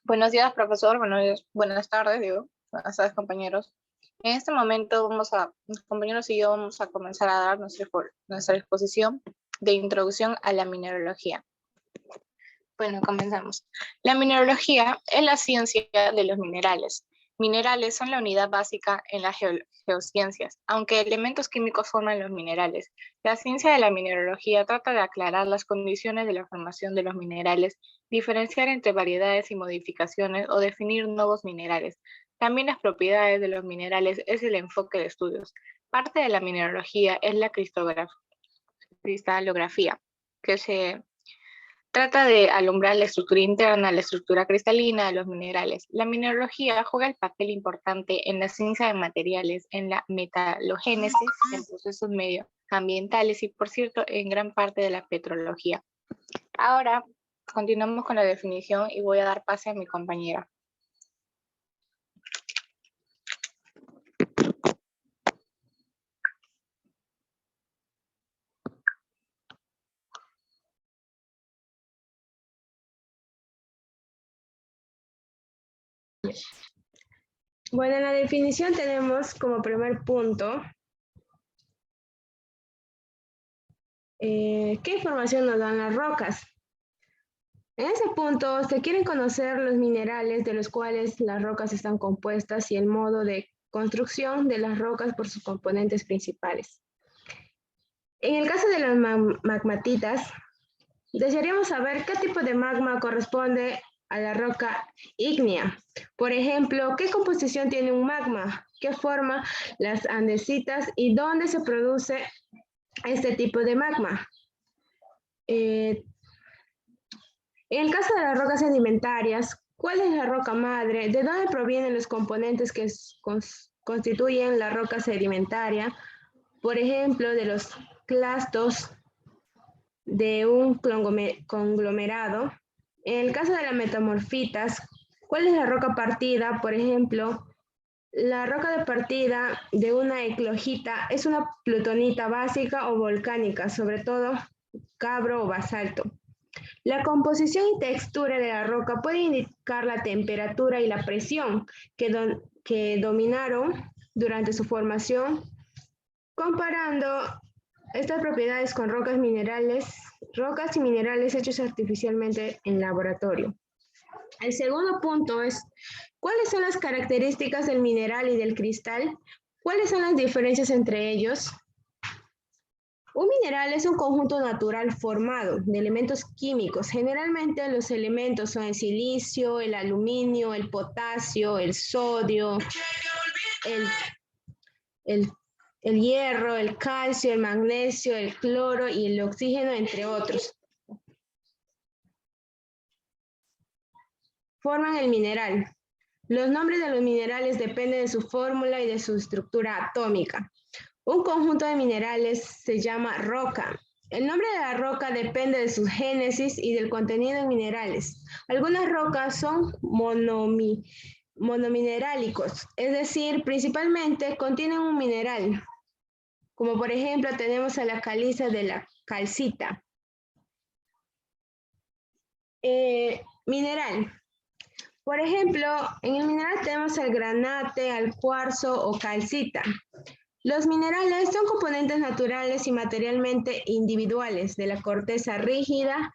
Buenos días, profesor. Buenas tardes, digo. Buenas tardes, compañeros. En este momento mis compañeros y yo vamos a comenzar a dar nuestra exposición de introducción a la mineralogía. Bueno, comenzamos. La mineralogía es la ciencia de los minerales. Minerales son la unidad básica en las geociencias, aunque elementos químicos forman los minerales. La ciencia de la mineralogía trata de aclarar las condiciones de la formación de los minerales, diferenciar entre variedades y modificaciones o definir nuevos minerales. También las propiedades de los minerales es el enfoque de estudios. Parte de la mineralogía es la cristalografía, que se trata de alumbrar la estructura interna, la estructura cristalina de los minerales. La mineralogía juega el papel importante en la ciencia de materiales, en la metalogénesis, en procesos medioambientales y, por cierto, en gran parte de la petrología. Ahora continuamos con la definición y voy a dar pase a mi compañera. Bueno, en la definición tenemos como primer punto ¿qué información nos dan las rocas? En ese punto se quieren conocer los minerales de los cuales las rocas están compuestas y el modo de construcción de las rocas por sus componentes principales. En el caso de las magmatitas, desearíamos saber qué tipo de magma corresponde a la roca ígnea. Por ejemplo, ¿qué composición tiene un magma? ¿Qué forma las andesitas y dónde se produce este tipo de magma? En el caso de las rocas sedimentarias, ¿cuál es la roca madre? ¿De dónde provienen los componentes que constituyen la roca sedimentaria? Por ejemplo, de los clastos de un conglomerado. En el caso de las metamorfitas, ¿cuál es la roca partida? Por ejemplo, la roca de partida de una eclogita es una plutonita básica o volcánica, sobre todo cabro o basalto. La composición y textura de la roca puede indicar la temperatura y la presión que dominaron durante su formación, comparando estas propiedades con rocas y minerales hechos artificialmente en laboratorio. El segundo punto es, ¿cuáles son las características del mineral y del cristal? ¿Cuáles son las diferencias entre ellos? Un mineral es un conjunto natural formado de elementos químicos. Generalmente los elementos son el silicio, el aluminio, el potasio, el sodio, el hierro, el calcio, el magnesio, el cloro y el oxígeno, entre otros. Forman el mineral. Los nombres de los minerales dependen de su fórmula y de su estructura atómica. Un conjunto de minerales se llama roca. El nombre de la roca depende de su génesis y del contenido en minerales. Algunas rocas son monominerálicos, es decir, principalmente contienen un mineral, como por ejemplo tenemos a la caliza de la calcita. Mineral. Por ejemplo, en el mineral tenemos al granate, al cuarzo o calcita. Los minerales son componentes naturales y materialmente individuales de la corteza rígida.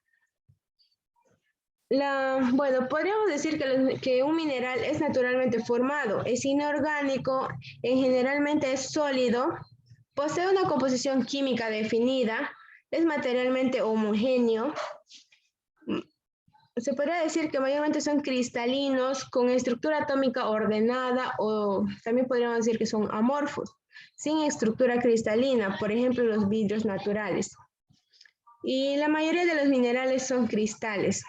Bueno, podríamos decir que un mineral es naturalmente formado, es inorgánico, generalmente es sólido, posee una composición química definida, es materialmente homogéneo. Se podría decir que mayormente son cristalinos, con estructura atómica ordenada, o también podríamos decir que son amorfos, sin estructura cristalina, por ejemplo los vidrios naturales. Y la mayoría de los minerales son cristales.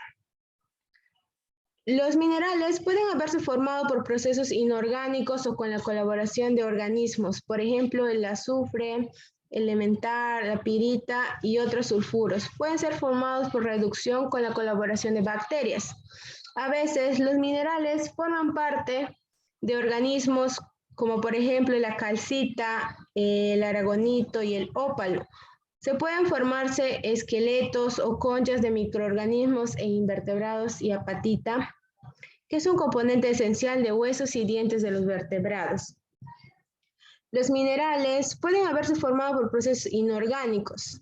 Los minerales pueden haberse formado por procesos inorgánicos o con la colaboración de organismos, por ejemplo el azufre, elemental, la pirita y otros sulfuros. Pueden ser formados por reducción con la colaboración de bacterias. A veces los minerales forman parte de organismos como por ejemplo la calcita, el aragonito y el ópalo. Se pueden formarse esqueletos o conchas de microorganismos e invertebrados y apatita. que es un componente esencial de huesos y dientes de los vertebrados. Los minerales pueden haberse formado por procesos inorgánicos.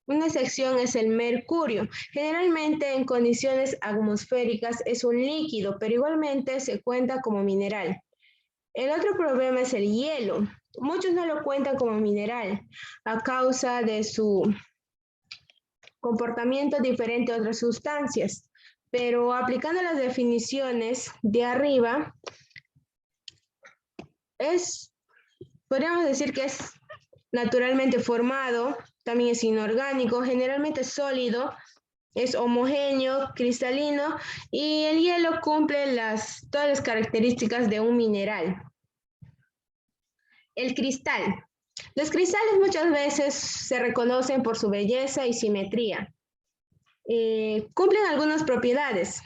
Una excepción es el mercurio. Generalmente en condiciones atmosféricas es un líquido, pero igualmente se cuenta como mineral. El otro problema es el hielo. Muchos no lo cuentan como mineral a causa de su comportamiento diferente a otras sustancias, pero aplicando las definiciones de arriba, podríamos decir que es naturalmente formado, también es inorgánico, generalmente sólido, es homogéneo, cristalino, y el hielo cumple todas las características de un mineral. El cristal. Los cristales muchas veces se reconocen por su belleza y simetría. Cumplen algunas propiedades.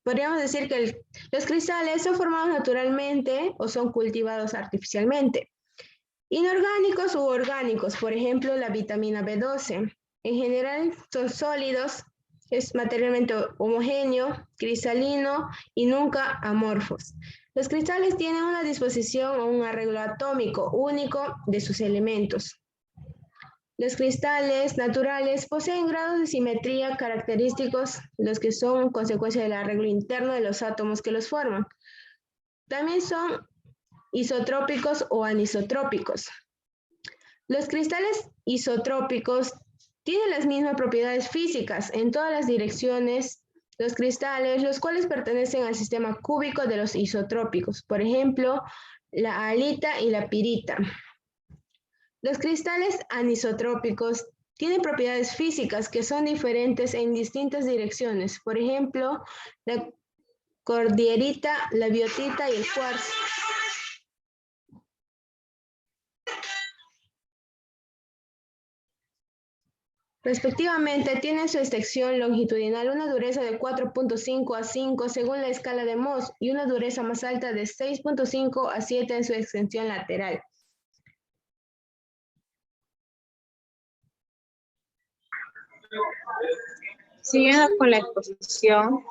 Podríamos decir que los cristales son formados naturalmente o son cultivados artificialmente. Inorgánicos u orgánicos, por ejemplo, la vitamina B12. En general son sólidos, es materialmente homogéneo, cristalino y nunca amorfos. Los cristales tienen una disposición o un arreglo atómico único de sus elementos. Los cristales naturales poseen grados de simetría característicos, los que son consecuencia del arreglo interno de los átomos que los forman. También son isotrópicos o anisotrópicos. Los cristales isotrópicos tienen las mismas propiedades físicas en todas las direcciones. Los cristales, los cuales pertenecen al sistema cúbico de los isotrópicos, por ejemplo, la halita y la pirita. Los cristales anisotrópicos tienen propiedades físicas que son diferentes en distintas direcciones, por ejemplo, la cordierita, la biotita y el cuarzo. Respectivamente, tienen su extensión longitudinal una dureza de 4.5 a 5 según la escala de Mohs y una dureza más alta de 6.5 a 7 en su extensión lateral. Siguiendo con la exposición,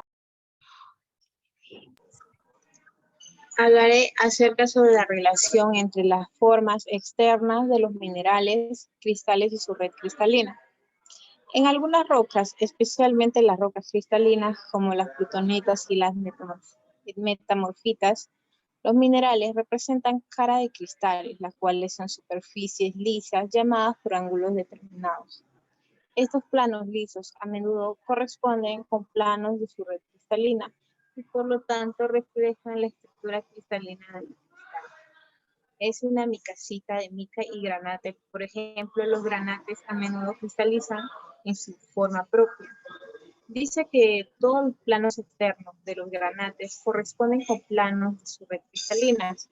hablaré acerca sobre la relación entre las formas externas de los minerales, cristales y su red cristalina. En algunas rocas, especialmente las rocas cristalinas como las plutonitas y las metamorfitas, los minerales representan cara de cristales, las cuales son superficies lisas llamadas por ángulos determinados. Estos planos lisos a menudo corresponden con planos de su red cristalina y por lo tanto reflejan la estructura cristalina del cristal. Es una micacita de mica y granate. Por ejemplo, los granates a menudo cristalizan en su forma propia. Dice que todos los planos externos de los granates corresponden con planos de su red cristalinas.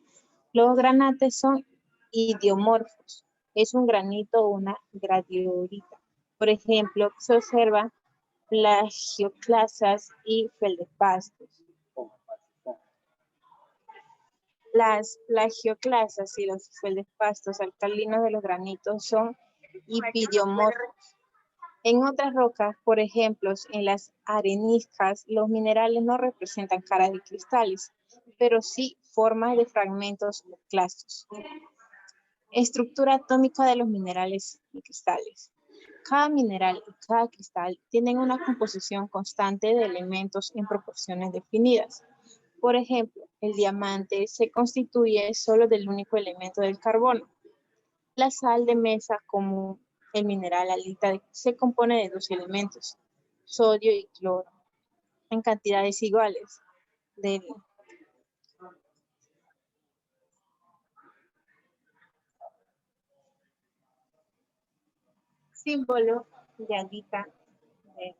Los granates son idiomorfos. Es un granito o una gradiorita. Por ejemplo, se observan plagioclasas y feldespastos. Las plagioclasas y los feldespastos alcalinos de los granitos son ipidiomorfos. En otras rocas, por ejemplo, en las areniscas, los minerales no representan caras de cristales, pero sí formas de fragmentos o clastos. Estructura atómica de los minerales y cristales. Cada mineral y cada cristal tienen una composición constante de elementos en proporciones definidas. Por ejemplo, el diamante se constituye solo del único elemento del carbono. La sal de mesa, como el mineral halita, se compone de dos elementos, sodio y cloro, en cantidades iguales. Símbolo de halita, de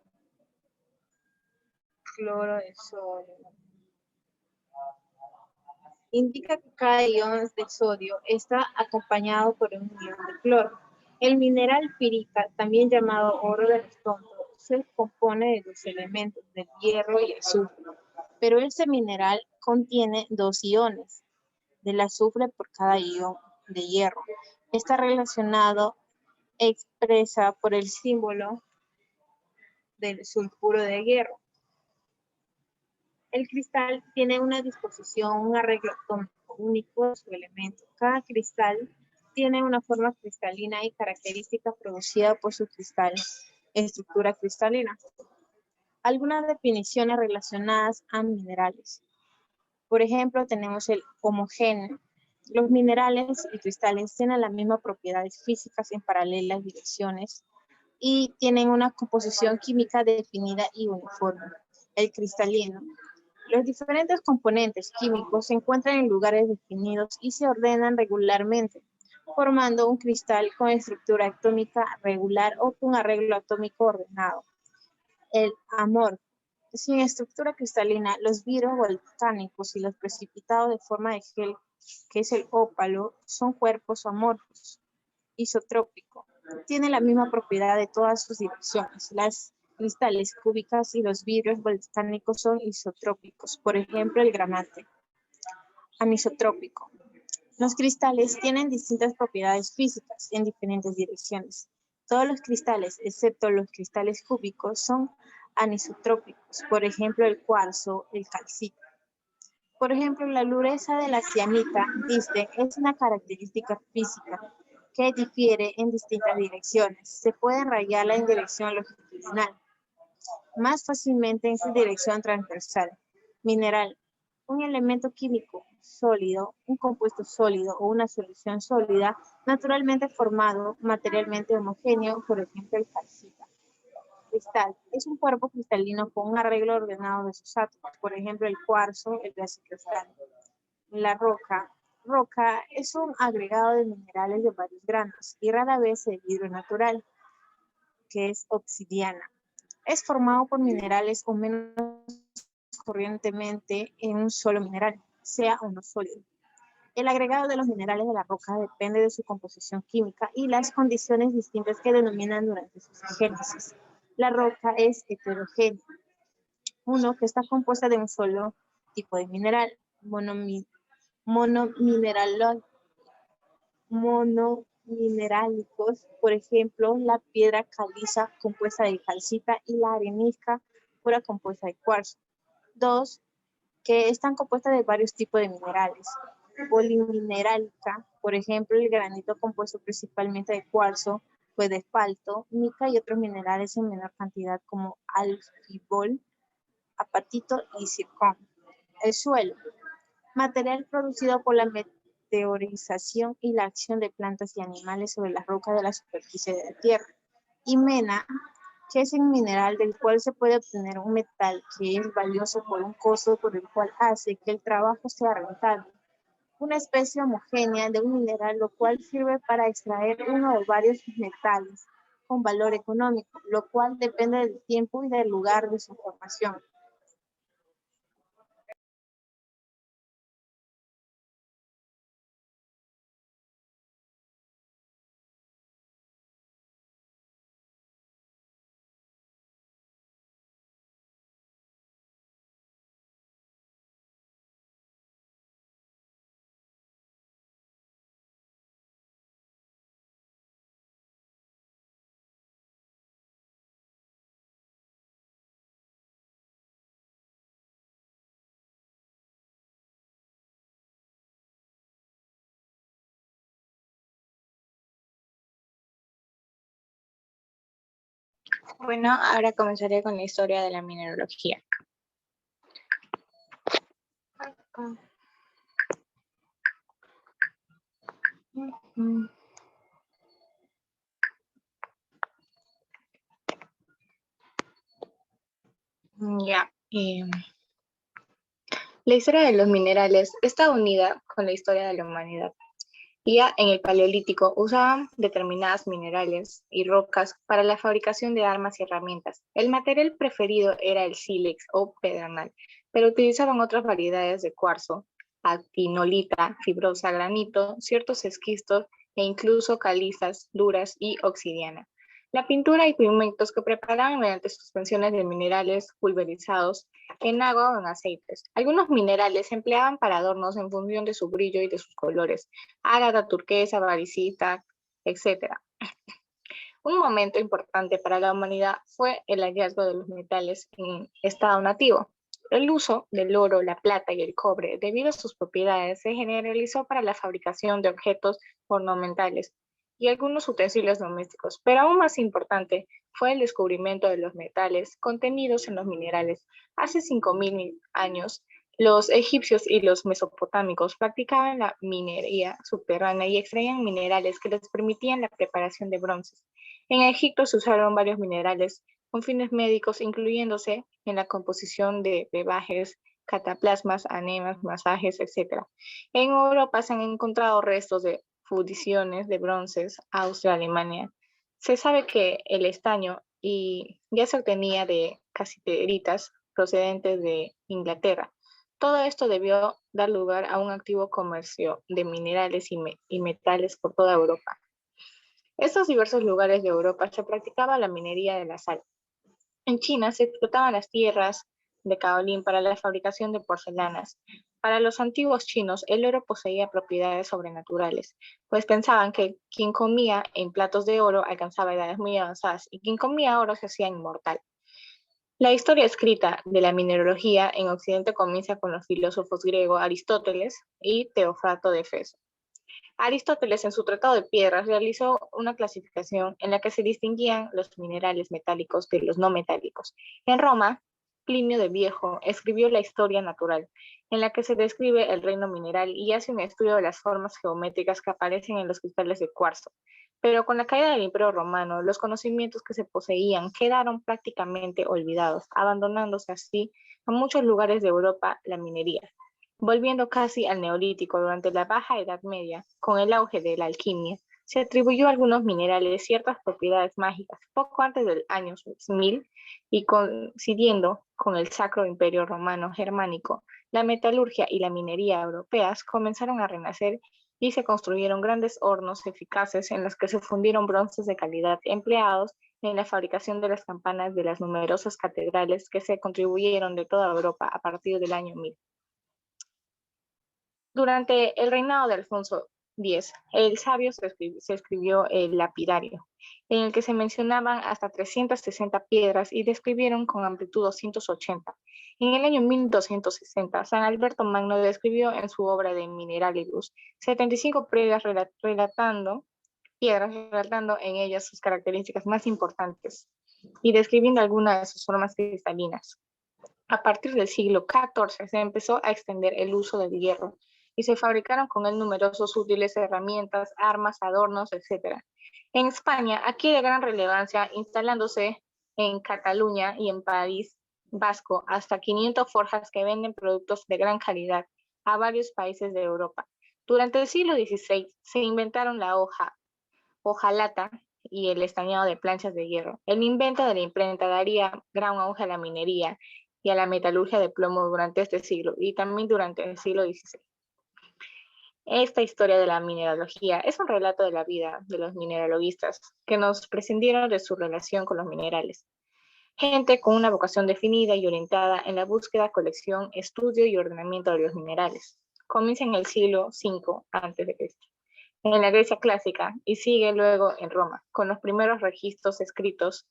cloro de sodio. Indica que cada ion de sodio está acompañado por un ion de cloro. El mineral pirita, también llamado oro de restonto, se compone de dos elementos, del hierro y el azufre. Pero este mineral contiene dos iones del azufre por cada ion de hierro. Está relacionado expresa por el símbolo del sulfuro de hierro. El cristal tiene una disposición, un arreglo atómico único de su elemento. Cada cristal tiene una forma cristalina y característica producida por su cristal, estructura cristalina. Algunas definiciones relacionadas a minerales. Por ejemplo, tenemos el homogéneo. Los minerales y cristales tienen las mismas propiedades físicas en paralelas direcciones y tienen una composición química definida y uniforme. El cristalino. Los diferentes componentes químicos se encuentran en lugares definidos y se ordenan regularmente, formando un cristal con estructura atómica regular o con arreglo atómico ordenado. El amorfo. Sin estructura cristalina, los vidrios volcánicos y los precipitados de forma de gel, que es el ópalo, son cuerpos amorfos. Isotrópico. Tiene la misma propiedad de todas sus direcciones. Las cristales cúbicas y los vidrios volcánicos son isotrópicos. Por ejemplo, el granate. Anisotrópico. Los cristales tienen distintas propiedades físicas en diferentes direcciones. Todos los cristales, excepto los cristales cúbicos, son anisotrópicos. Por ejemplo, el cuarzo, el calcita. Por ejemplo, la dureza de la cianita, dice, es una característica física que difiere en distintas direcciones. Se puede rayarla en dirección longitudinal, más fácilmente en su dirección transversal. Mineral, un elemento químico sólido, un compuesto sólido o una solución sólida, naturalmente formado, materialmente homogéneo, por ejemplo, el calcita. Cristal, es un cuerpo cristalino con un arreglo ordenado de sus átomos, por ejemplo, el cuarzo, el cristal. La roca. Roca es un agregado de minerales de varios granos y rara vez de vidrio natural, que es obsidiana. Es formado por minerales o menos corrientemente en un solo mineral, sea o no sólido. El agregado de los minerales de la roca depende de su composición química y las condiciones distintas que denominan durante su génesis. La roca es heterogénea. Uno, que está compuesta de un solo tipo de mineral, monominerálicos, por ejemplo, la piedra caliza compuesta de calcita y la arenisca pura compuesta de cuarzo. Dos, que están compuestas de varios tipos de minerales. Poliminerálica, por ejemplo, el granito compuesto principalmente de cuarzo, pues de espalto, mica y otros minerales en menor cantidad como alfibol, apatito y zircón. El suelo, material producido por la meteorización y la acción de plantas y animales sobre las rocas de la superficie de la Tierra. Y mena, que es un mineral del cual se puede obtener un metal que es valioso por un costo por el cual hace que el trabajo sea rentable. Una especie homogénea de un mineral, lo cual sirve para extraer uno o varios metales con valor económico, lo cual depende del tiempo y del lugar de su formación. Bueno, ahora comenzaré con la historia de la mineralogía. Ya. La historia de los minerales está unida con la historia de la humanidad. Ya en el Paleolítico usaban determinadas minerales y rocas para la fabricación de armas y herramientas. El material preferido era el sílex o pedernal, pero utilizaban otras variedades de cuarzo, actinolita, fibrosa, granito, ciertos esquistos e incluso calizas duras y obsidiana. La pintura y pigmentos que preparaban mediante suspensiones de minerales pulverizados en agua o en aceites. Algunos minerales se empleaban para adornos en función de su brillo y de sus colores. Ágata, turquesa, varicita, etc. Un momento importante para la humanidad fue el hallazgo de los metales en estado nativo. El uso del oro, la plata y el cobre, debido a sus propiedades, se generalizó para la fabricación de objetos ornamentales y algunos utensilios domésticos, pero aún más importante fue el descubrimiento de los metales contenidos en los minerales. Hace 5.000 años, los egipcios y los mesopotámicos practicaban la minería subterránea y extraían minerales que les permitían la preparación de bronces. En Egipto se usaron varios minerales con fines médicos, incluyéndose en la composición de brebajes, cataplasmas, anemas, masajes, etc. En Europa se han encontrado restos de fundiciones de bronces, Austria, Alemania. Se sabe que el estaño ya se obtenía de casiteritas procedentes de Inglaterra. Todo esto debió dar lugar a un activo comercio de minerales y metales por toda Europa. En estos diversos lugares de Europa se practicaba la minería de la sal. En China se explotaban las tierras de caolín para la fabricación de porcelanas. Para los antiguos chinos, el oro poseía propiedades sobrenaturales, pues pensaban que quien comía en platos de oro alcanzaba edades muy avanzadas y quien comía oro se hacía inmortal. La historia escrita de la mineralogía en Occidente comienza con los filósofos griegos Aristóteles y Teófrasto de Efeso. Aristóteles, en su Tratado de Piedras, realizó una clasificación en la que se distinguían los minerales metálicos de los no metálicos. En Roma, Plinio de Viejo escribió la Historia Natural, en la que se describe el reino mineral y hace un estudio de las formas geométricas que aparecen en los cristales de cuarzo. Pero con la caída del Imperio Romano, los conocimientos que se poseían quedaron prácticamente olvidados, abandonándose así a muchos lugares de Europa la minería. Volviendo casi al Neolítico, durante la Baja Edad Media, con el auge de la alquimia, se atribuyó a algunos minerales ciertas propiedades mágicas. Poco antes del año 1000 y coincidiendo con el Sacro Imperio Romano Germánico, la metalurgia y la minería europeas comenzaron a renacer y se construyeron grandes hornos eficaces en los que se fundieron bronces de calidad empleados en la fabricación de las campanas de las numerosas catedrales que se contribuyeron de toda Europa a partir del año 1000. Durante el reinado de Alfonso X, el Sabio se escribió el Lapidario, en el que se mencionaban hasta 360 piedras y describieron con amplitud 280. En el año 1260, San Alberto Magno describió en su obra de Mineralibus 75 piedras relatando en ellas sus características más importantes y describiendo algunas de sus formas cristalinas. A partir del siglo XIV se empezó a extender el uso del hierro y se fabricaron con él numerosos útiles, herramientas, armas, adornos, etc. En España adquiere gran relevancia instalándose en Cataluña y en País Vasco hasta 500 forjas que venden productos de gran calidad a varios países de Europa. Durante el siglo XVI se inventaron la hojalata y el estañado de planchas de hierro. El invento de la imprenta daría gran auge a la minería y a la metalurgia de plomo durante este siglo y también durante el siglo XVI. Esta historia de la mineralogía es un relato de la vida de los mineralogistas que nos prescindieron de su relación con los minerales. Gente con una vocación definida y orientada en la búsqueda, colección, estudio y ordenamiento de los minerales. Comienza en el siglo V a.C., en la Grecia clásica y sigue luego en Roma, con los primeros registros escritos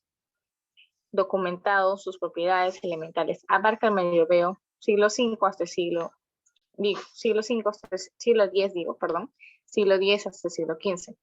documentados sus propiedades elementales. Abarca el Medioevo, siglo V hasta siglo X hasta el siglo XV.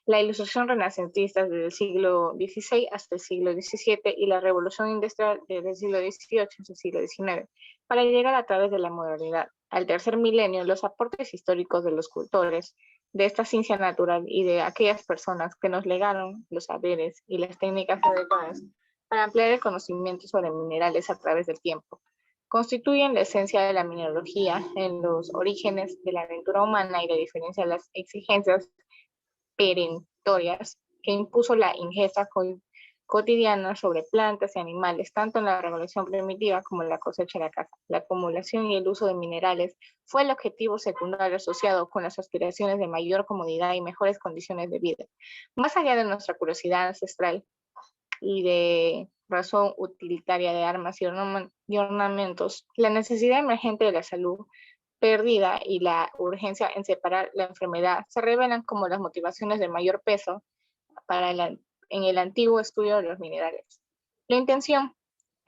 La ilustración renacentista desde el siglo XVI hasta el siglo XVII y la revolución industrial desde el siglo XVIII hasta el siglo XIX, para llegar a través de la modernidad. Al tercer milenio, los aportes históricos de los cultores de esta ciencia natural y de aquellas personas que nos legaron los saberes y las técnicas adecuadas para ampliar el conocimiento sobre minerales a través del tiempo. Constituyen la esencia de la mineralogía en los orígenes de la aventura humana y la diferencia de las exigencias perentorias que impuso la ingesta cotidiana sobre plantas y animales, tanto en la recolección primitiva como en la cosecha de la caza. La acumulación y el uso de minerales fue el objetivo secundario asociado con las aspiraciones de mayor comodidad y mejores condiciones de vida. Más allá de nuestra curiosidad ancestral y de razón utilitaria de armas y ornamentos, la necesidad emergente de la salud perdida y la urgencia en separar la enfermedad se revelan como las motivaciones de mayor peso en el antiguo estudio de los minerales. La intención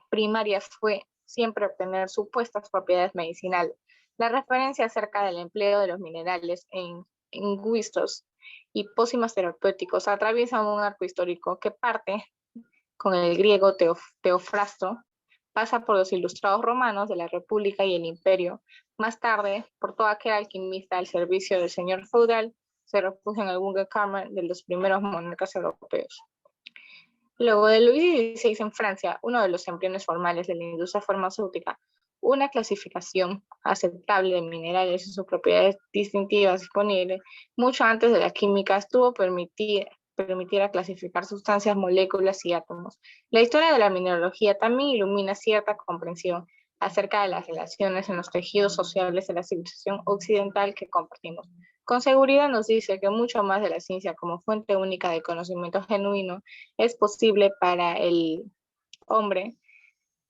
primaria fue siempre obtener supuestas propiedades medicinales. La referencia acerca del empleo de los minerales en guistos y pócimas terapéuticos atraviesa un arco histórico que parte con el griego Teofrasto, pasa por los ilustrados romanos de la República y el Imperio, más tarde por todo aquel alquimista al servicio del señor feudal, se refugia en el Wunderkammer de los primeros monarcas europeos. Luego de Luis XVI en Francia, uno de los embriones formales de la industria farmacéutica, una clasificación aceptable de minerales y sus propiedades distintivas disponibles mucho antes de la química estuvo permitiera clasificar sustancias, moléculas y átomos. La historia de la mineralogía también ilumina cierta comprensión acerca de las relaciones en los tejidos sociales de la civilización occidental que compartimos. Con seguridad nos dice que mucho más de la ciencia como fuente única de conocimiento genuino es posible para el hombre.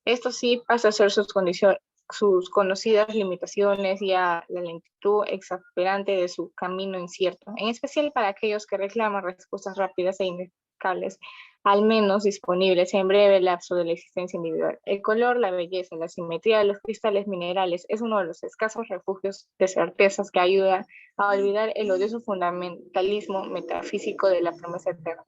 Esto sí pasa a ser sus conocidas limitaciones y a la lentitud exasperante de su camino incierto, en especial para aquellos que reclaman respuestas rápidas e ineficaces, al menos disponibles en breve lapso de la existencia individual. El color, la belleza, la simetría de los cristales minerales es uno de los escasos refugios de certezas que ayuda a olvidar el odioso fundamentalismo metafísico de la promesa eterna.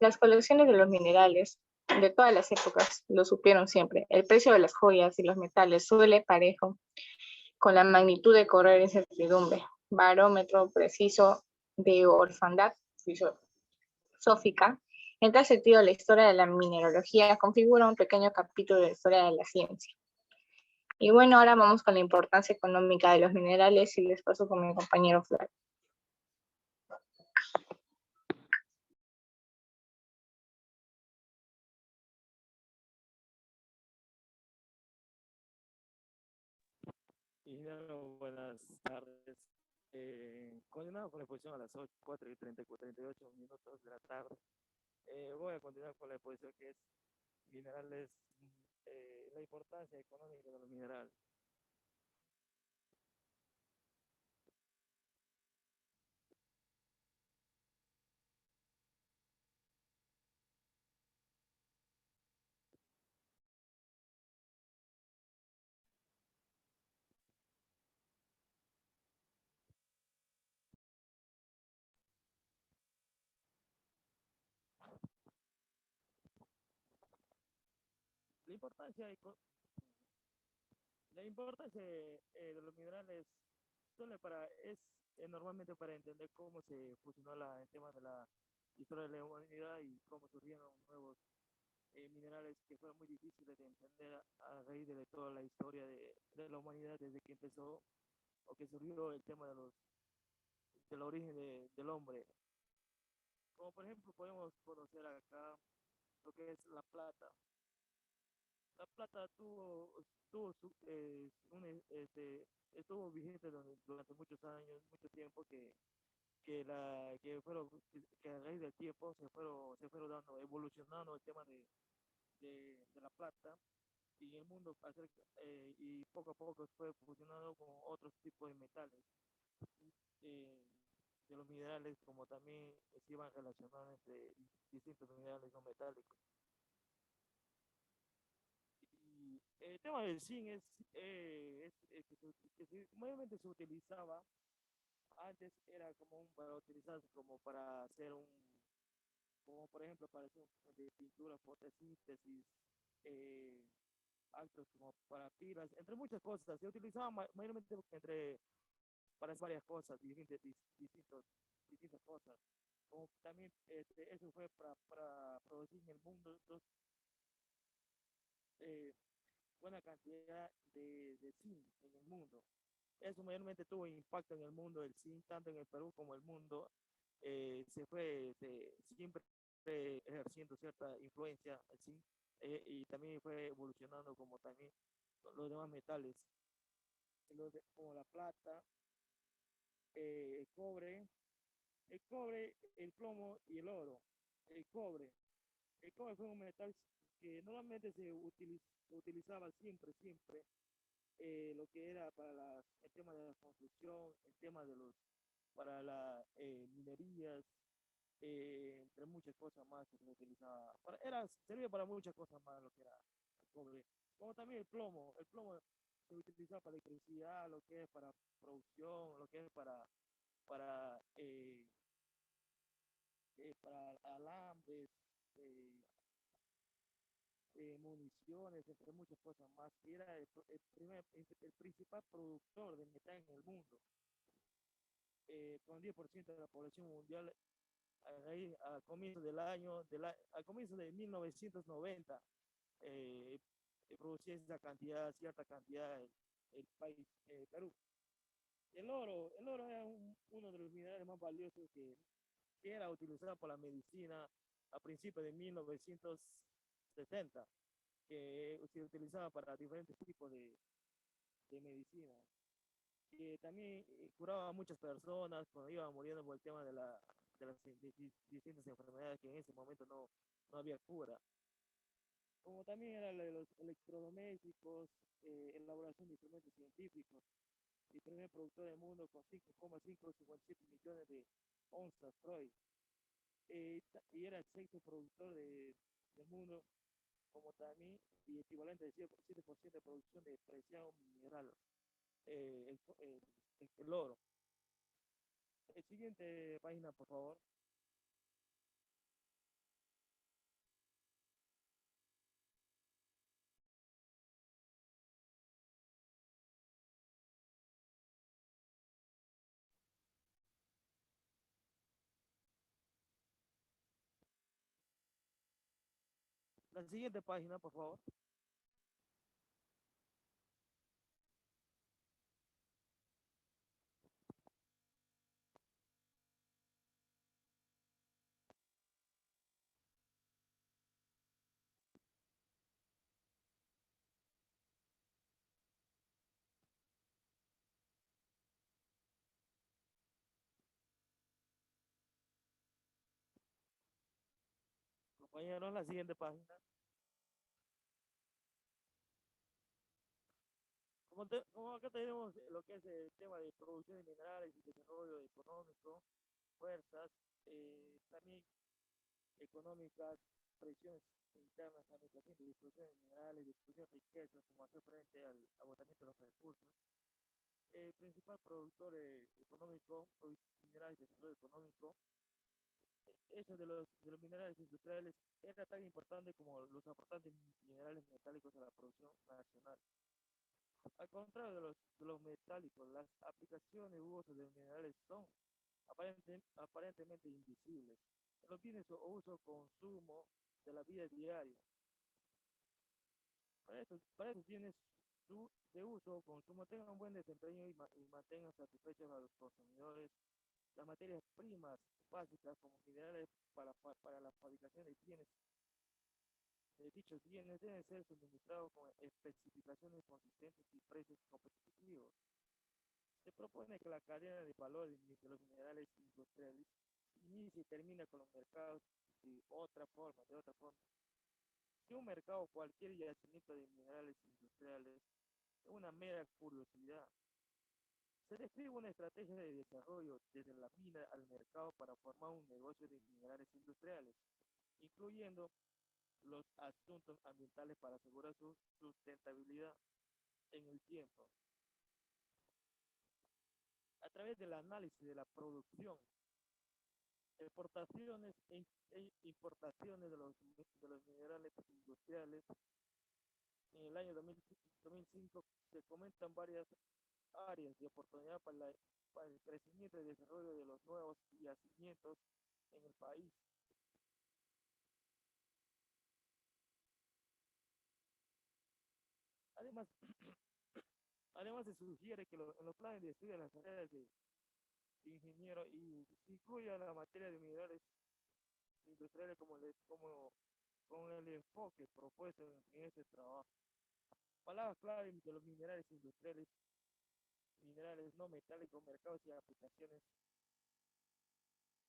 Las colecciones de los minerales de todas las épocas lo supieron siempre. El precio de las joyas y los metales suele parejo con la magnitud de correr incertidumbre. Barómetro preciso de orfandad filosófica. En tal sentido, la historia de la mineralogía configura un pequeño capítulo de la historia de la ciencia. Y bueno, ahora vamos con la importancia económica de los minerales y les paso con mi compañero Flavio. Buenas tardes. Continuamos con la exposición a las 4:38 de la tarde. Voy a continuar con la exposición que es minerales, la importancia económica de los minerales. La importancia, la importancia de los minerales es normalmente para entender cómo se fusionó el tema de la historia de la humanidad y cómo surgieron nuevos minerales que fueron muy difíciles de entender a raíz de toda la historia de la humanidad desde que empezó o que surgió el tema del origen del hombre. Como por ejemplo podemos conocer acá lo que es la plata. La plata estuvo vigente durante muchos años, mucho tiempo que a raíz del tiempo se fueron dando, evolucionando el tema de la plata y el mundo y poco a poco fue fusionando con otros tipos de metales, eh, de los minerales, como también se iban relacionando entre distintos minerales no metálicos. Y el tema del zinc mayormente se utilizaba, antes era para utilizarse como para hacer como por ejemplo para hacer de pintura, fotosíntesis, eh, actos como para pilas, entre muchas cosas. Se utilizaba mayormente para hacer varias cosas, distintas cosas. Como también eso fue para producir en el mundo eh, buena cantidad de zinc en el mundo. Eso mayormente tuvo impacto en el mundo del zinc, tanto en el Perú como en el mundo. Siempre ejerciendo cierta influencia el zinc, y también fue evolucionando como también los demás metales, como la plata, el cobre, el plomo y el oro. El cobre. El cobre fue un metal que normalmente utilizaba siempre, lo que era para el tema de la construcción, el tema para las minerías, entre muchas cosas más que se utilizaba. Servía para muchas cosas más lo que era cobre, como también el plomo. El plomo se utiliza para electricidad, lo que es para producción, lo que es para, eh, para alambres, eh, municiones, entre muchas cosas más. Era el principal productor de metal en el mundo, con 10% de la población mundial ahí a comienzo al comienzo de 1990, eh, producía esa cantidad, cierta cantidad el país, Perú. El oro era uno de los minerales más valiosos que era utilizado por la medicina a principios de 1970, que se utilizaba para diferentes tipos de medicina, que también curaba a muchas personas cuando iban muriendo por el tema de las distintas enfermedades que en ese momento no había cura. Como también era de los electrodomésticos, elaboración de instrumentos científicos, y primer productor del mundo con 5,557 millones de onzas Troy. Y era el sexto productor del mundo, como también, y equivalente al 7% de producción de preciado mineral, el oro. El siguiente página, por favor. La siguiente página, por favor. Compañeros, la siguiente página. Como acá tenemos lo que es el tema de producción de minerales y desarrollo económico, fuerzas, también económicas, presiones internas, administración de distribución de minerales, distribución de riquezas, como hacer frente al agotamiento de los recursos. El principal productor económico, minerales de desarrollo económico, eso de los minerales industriales era tan importante como los aportantes minerales metálicos a la producción nacional. Al contrario de los metálicos, las aplicaciones u usos de los minerales son aparentemente invisibles. En los bienes o uso consumo de la vida diaria. Para estos bienes de uso o consumo tengan un buen desempeño y mantengan satisfechos a los consumidores. Las materias primas básicas como minerales para la fabricación de dichos bienes deben ser suministrados con especificaciones consistentes y precios competitivos. Se propone que la cadena de valor de los minerales industriales inicia y termina con los mercados de otra forma. Si un mercado cualquier yacimiento de minerales industriales es una mera curiosidad, se describe una estrategia de desarrollo desde la mina al mercado para formar un negocio de minerales industriales, incluyendo los asuntos ambientales para asegurar su sustentabilidad en el tiempo. A través del análisis de la producción, exportaciones e importaciones de los minerales industriales, en el año 2005 se comentan varias áreas de oportunidad para el crecimiento y desarrollo de los nuevos yacimientos en el país. Además, además se sugiere que en los planes de estudio de las áreas de ingeniero y se incluya la materia de minerales industriales con el enfoque propuesto en este trabajo. Palabras clave de los minerales industriales, minerales no metálicos, mercados y aplicaciones.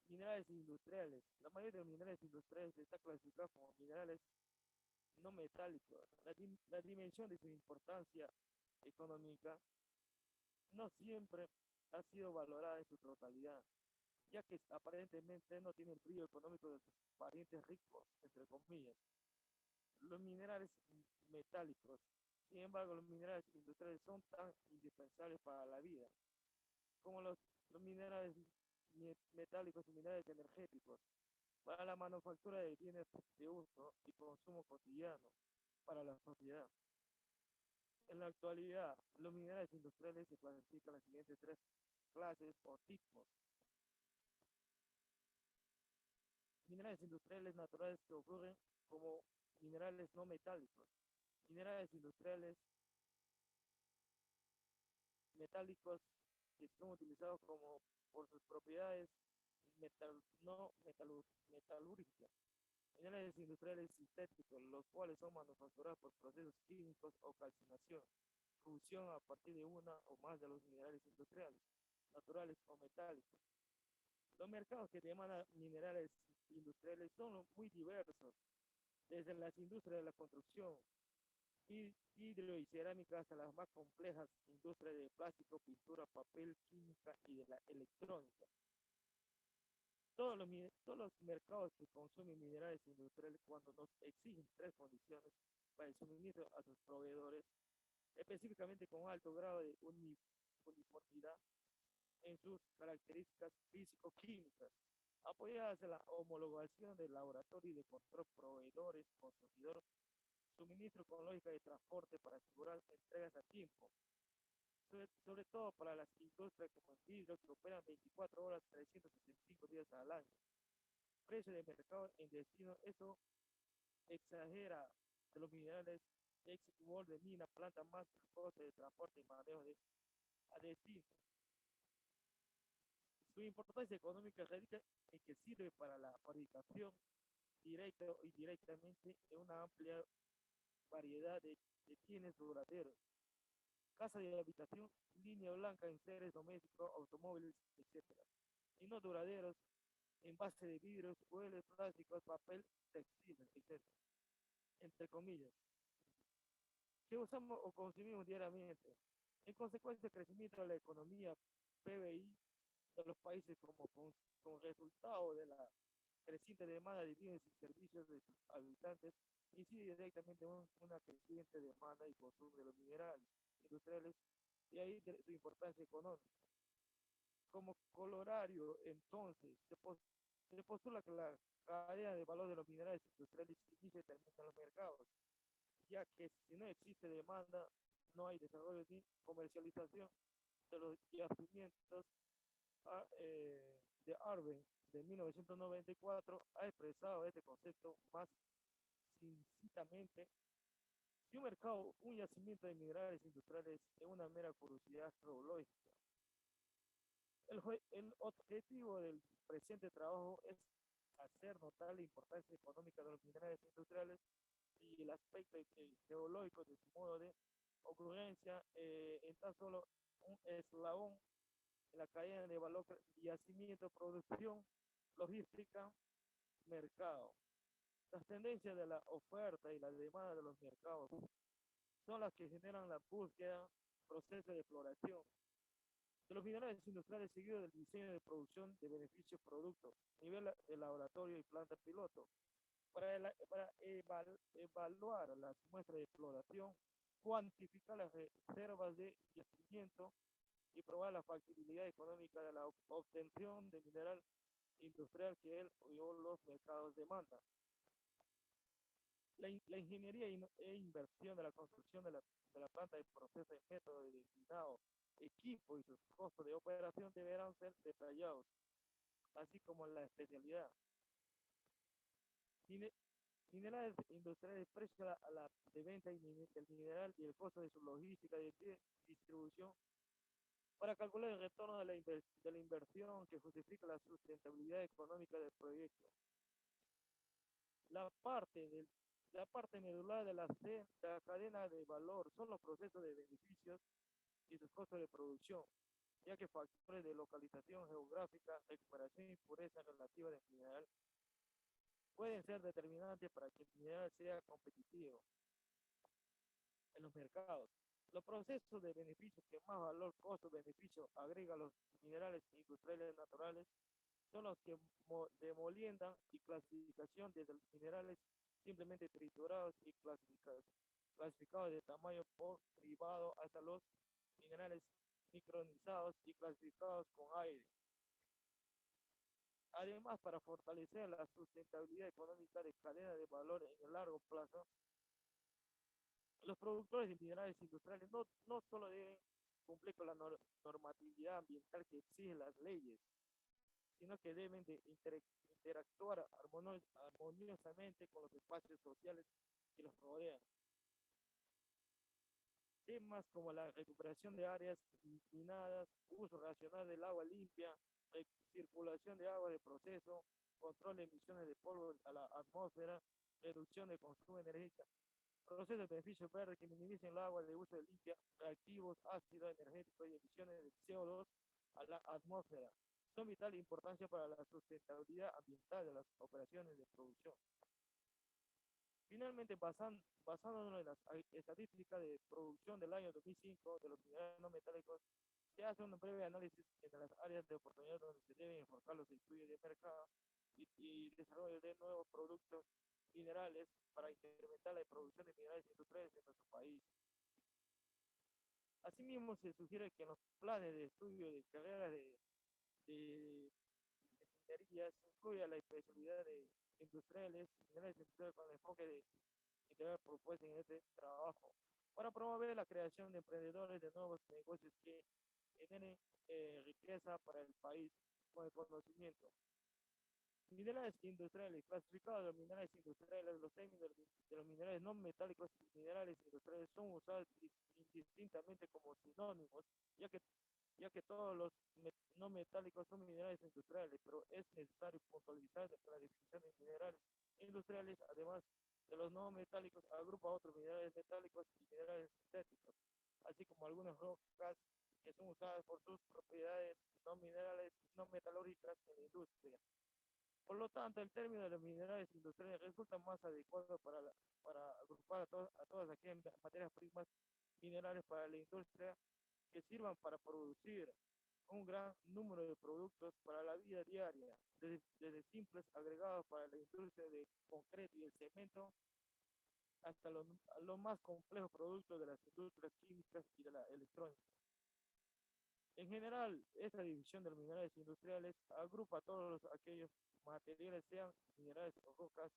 Minerales industriales. La mayoría de los minerales industriales está clasificado como minerales no metálicos. La dimensión de su importancia económica no siempre ha sido valorada en su totalidad, ya que aparentemente no tiene el brillo económico de sus parientes ricos, entre comillas. los minerales metálicos. Sin embargo, los minerales industriales son tan indispensables para la vida como los minerales metálicos y minerales energéticos para la manufactura de bienes de uso y consumo cotidiano para la sociedad. En la actualidad, los minerales industriales se clasifican en las siguientes tres clases o tipos. Minerales industriales naturales que ocurren como minerales no metálicos. Minerales industriales metálicos que son utilizados como por sus propiedades metalúrgicas. Minerales industriales sintéticos, los cuales son manufacturados por procesos químicos o calcinación, fusión a partir de una o más de los minerales industriales, naturales o metálicos. Los mercados que demandan minerales industriales son muy diversos, desde las industrias de la construcción, hidro y cerámica hasta las más complejas industrias de plástico, pintura, papel, química y de la electrónica. Todos los mercados que consumen minerales industriales cuando nos exigen tres condiciones para el suministro a sus proveedores, específicamente con alto grado de uniformidad en sus características físico-químicas, apoyadas en la homologación del laboratorio y de control proveedores, consumidor, suministro con lógica de transporte para asegurar entregas a tiempo, sobre todo para las industrias como el vidrio que operan 24 horas, 365 días al año. Precio de mercado en destino, eso exagera de los minerales exit de mina, planta más el coste de transporte y manejo a destino. Su importancia económica radica en que sirve para la fabricación directa o indirectamente en una amplia variedad de bienes duraderos, casa de habitación, línea blanca en seres domésticos, automóviles, etc. Y no duraderos, en base de vidrios, muebles, plásticos, papel, textiles, etc. Entre comillas, que usamos o consumimos diariamente. En consecuencia, el crecimiento de la economía PBI de los países como resultado de la creciente demanda de bienes y servicios de sus habitantes incide directamente en una creciente demanda y consumo de los minerales industriales y ahí de su importancia económica. Como colorario, entonces, se postula que la cadena de valor de los minerales industriales inicia y termina en los mercados, ya que si no existe demanda, no hay desarrollo ni comercialización de los yacimientos. De Arben de 1994 ha expresado este concepto más cincidamente. Si un yacimiento de minerales industriales es una mera curiosidad geológica, el objetivo del presente trabajo es hacer notar la importancia económica de los minerales industriales y el aspecto geológico de su modo de ocurrencia en tan solo un eslabón en la cadena de valor, yacimiento, producción, logística, mercado. Las tendencias de la oferta y la demanda de los mercados son las que generan la búsqueda, proceso de exploración de los minerales industriales seguido del diseño de producción de beneficios productos, nivel de laboratorio y planta piloto, para evaluar las muestras de exploración, cuantificar las reservas de yacimiento y probar la factibilidad económica de la obtención de mineral industrial que él o los mercados demandan. La ingeniería e inversión de la construcción de la planta de proceso de método de destinado, equipo y sus costos de operación deberán ser detallados, así como la especialidad. Minerales industriales, precio de venta del mineral y el costo de su logística de distribución para calcular el retorno de la inversión que justifica la sustentabilidad económica del proyecto. La parte medular de la cadena de valor son los procesos de beneficios y sus costos de producción, ya que factores de localización geográfica, recuperación y pureza relativa del mineral pueden ser determinantes para que el mineral sea competitivo en los mercados. Los procesos de beneficio que más valor, costo, beneficio agrega a los minerales industriales naturales son los que demoliendan y clasificación de los minerales simplemente triturados y clasificados de tamaño por privado hasta los minerales micronizados y clasificados con aire. Además, para fortalecer la sustentabilidad económica de cadena de valor en el largo plazo, los productores de minerales industriales no solo deben cumplir con la normatividad ambiental que exigen las leyes, sino que deben de interactuar armoniosamente con los espacios sociales que los rodean. Temas como la recuperación de áreas minadas, uso racional del agua limpia, circulación de agua de proceso, control de emisiones de polvo a la atmósfera, reducción de consumo energético, procesos de beneficios verdes que minimicen el agua de uso limpia, reactivos, ácido energético y emisiones de CO2 a la atmósfera. Son de vital importancia para la sustentabilidad ambiental de las operaciones de producción. Finalmente, basándonos en las estadísticas de producción del año 2005 de los minerales no metálicos, se hace un breve análisis en las áreas de oportunidad donde se deben enfocar los estudios de mercado y desarrollo de nuevos productos minerales para incrementar la producción de minerales industriales en nuestro país. Asimismo, se sugiere que en los planes de estudio de carreras de minería se incluya la especialidad de minerales industriales con el enfoque de integrar propuestas en este trabajo para promover la creación de emprendedores de nuevos negocios que generen riqueza para el país con el conocimiento. Minerales industriales, clasificados de los minerales industriales, los términos de los minerales no metálicos y minerales industriales son usados indistintamente como sinónimos, ya que todos los no metálicos son minerales industriales, pero es necesario puntualizar la definición de minerales industriales, además de los no metálicos, agrupa otros minerales metálicos y minerales sintéticos, así como algunas rocas que son usadas por sus propiedades no minerales, no metalúrgicas en la industria. Por lo tanto, el término de los minerales industriales resulta más adecuado para agrupar a todas aquellas materias primas minerales para la industria que sirvan para producir un gran número de productos para la vida diaria, desde simples agregados para la industria de concreto y el cemento hasta los más complejos productos de las industrias químicas y de la electrónica. En general, esta división de los minerales industriales agrupa todos aquellos materiales, sean minerales o rocas,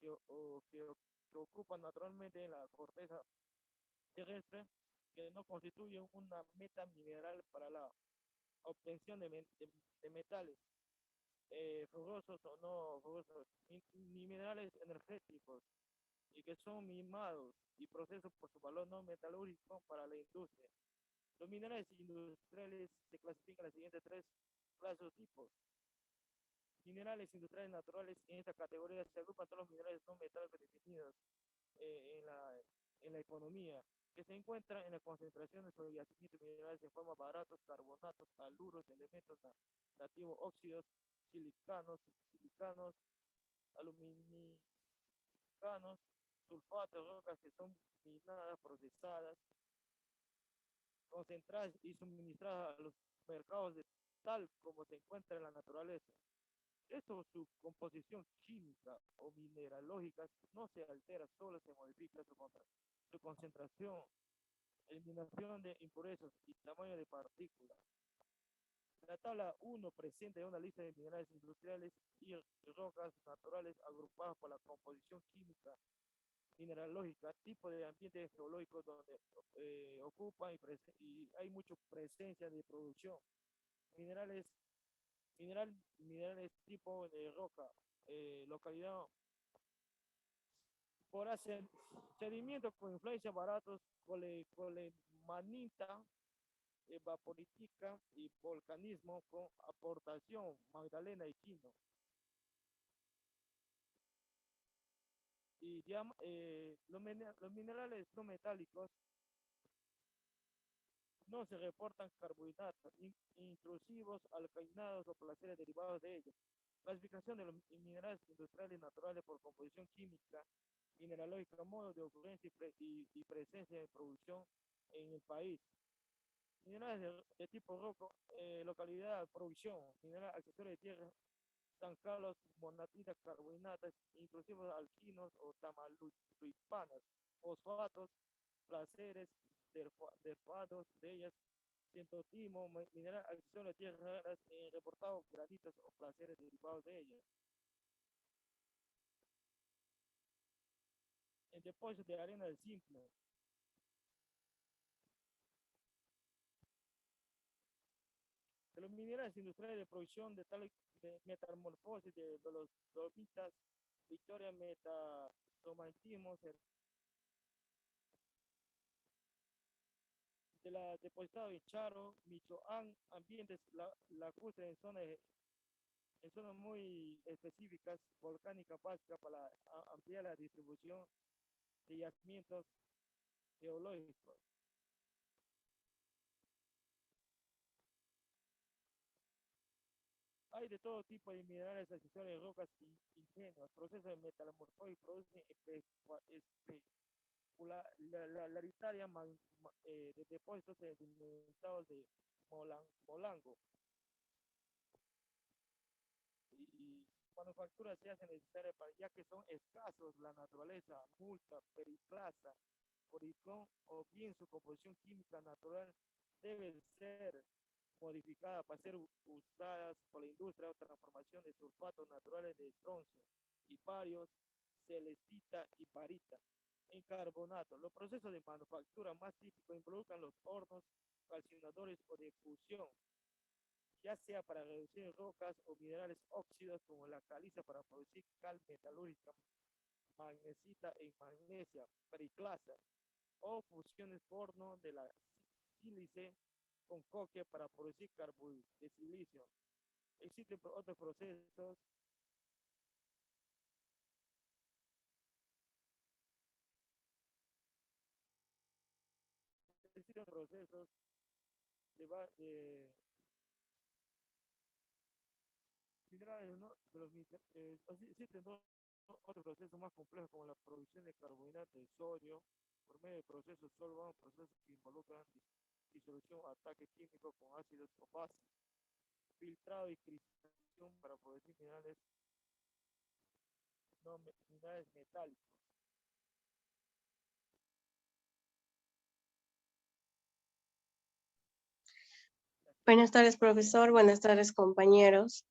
que ocupan naturalmente en la corteza terrestre, que no constituyen una meta mineral para la obtención de metales ferrosos o no ferrosos, ni minerales energéticos, y que son mimados y procesados por su valor no metalúrgico para la industria. Los minerales industriales se clasifican en las siguientes tres clases o tipos. Minerales industriales naturales, en esta categoría se agrupan todos los minerales no metálicos definidos eh, en, la, en la economía, que se encuentran en la concentración de los yacimientos minerales en forma baratos, carbonatos, aluros, elementos nativos, óxidos, silicanos, aluminicanos, sulfatos, rocas que son minadas, procesadas, concentradas y suministradas a los mercados de tal como se encuentra en la naturaleza. Esto, su composición química o mineralógica no se altera, solo se modifica su concentración, eliminación de impurezas y tamaño de partículas. La tabla 1 presenta una lista de minerales industriales y rocas naturales agrupadas por la composición química, mineralógica, tipo de ambiente geológico donde ocupan y hay mucha presencia de producción. Minerales, minerales tipo de roca, localidad por sedimentos con influencia baratos, colemanita, evaporitica y volcanismo con aportación Magdalena y Quino. Y los minerales no metálicos no se reportan carbohidratos intrusivos, alcalinados o placeres derivados de ellos. Clasificación de los minerales industriales naturales por composición química, mineralógica, modo de ocurrencia y presencia de producción en el país. Minerales de tipo roco, localidad, producción, mineral accesorio de tierra, San Carlos, monatinas, carbonatas, inclusive alquinos o tamaluipanas, fosfatos, placeres, derfados de ellas, centotimo, mineral, acción de tierras raras, reportados granitos o placeres derivados de ellas. En depósitos de arena del simple. De los minerales industriales de producción de tal de metamorfosis de los dolomitas, Victoria metasomatismos, de la depositada de Charo, Michoacán, ambientes lacustres en zonas muy específicas, volcánicas básicas para ampliar la distribución de yacimientos geológicos. Hay de todo tipo de minerales accesorios de rocas ingenuas. Procesos de metamorfosis producen especularidad de depósitos sedimentados de molango. Y manufacturas se hacen necesarias ya que son escasos la naturaleza, multa, periclasa, oricón o bien su composición química natural debe ser modificada para ser usadas por la industria o transformación de sulfatos naturales de estroncio, hiparios, celestita y parita en carbonato. Los procesos de manufactura más típicos involucran los hornos calcinadores o de fusión, ya sea para reducir rocas o minerales óxidos como la caliza para producir cal metalúrgica, magnesita e magnesia, periclasa, o fusiones horno de la sílice con coque para producir carbohidratos de silicio. Existen otros procesos de minerales, ¿no? Existen otros procesos más complejos como la producción de carbohidratos de sodio por medio de procesos solventes, procesos que involucran disolución o ataque químico con ácidos o bases, filtrado y cristalización para producir minerales metálicos. Buenas tardes, profesor. Buenas tardes, compañeros.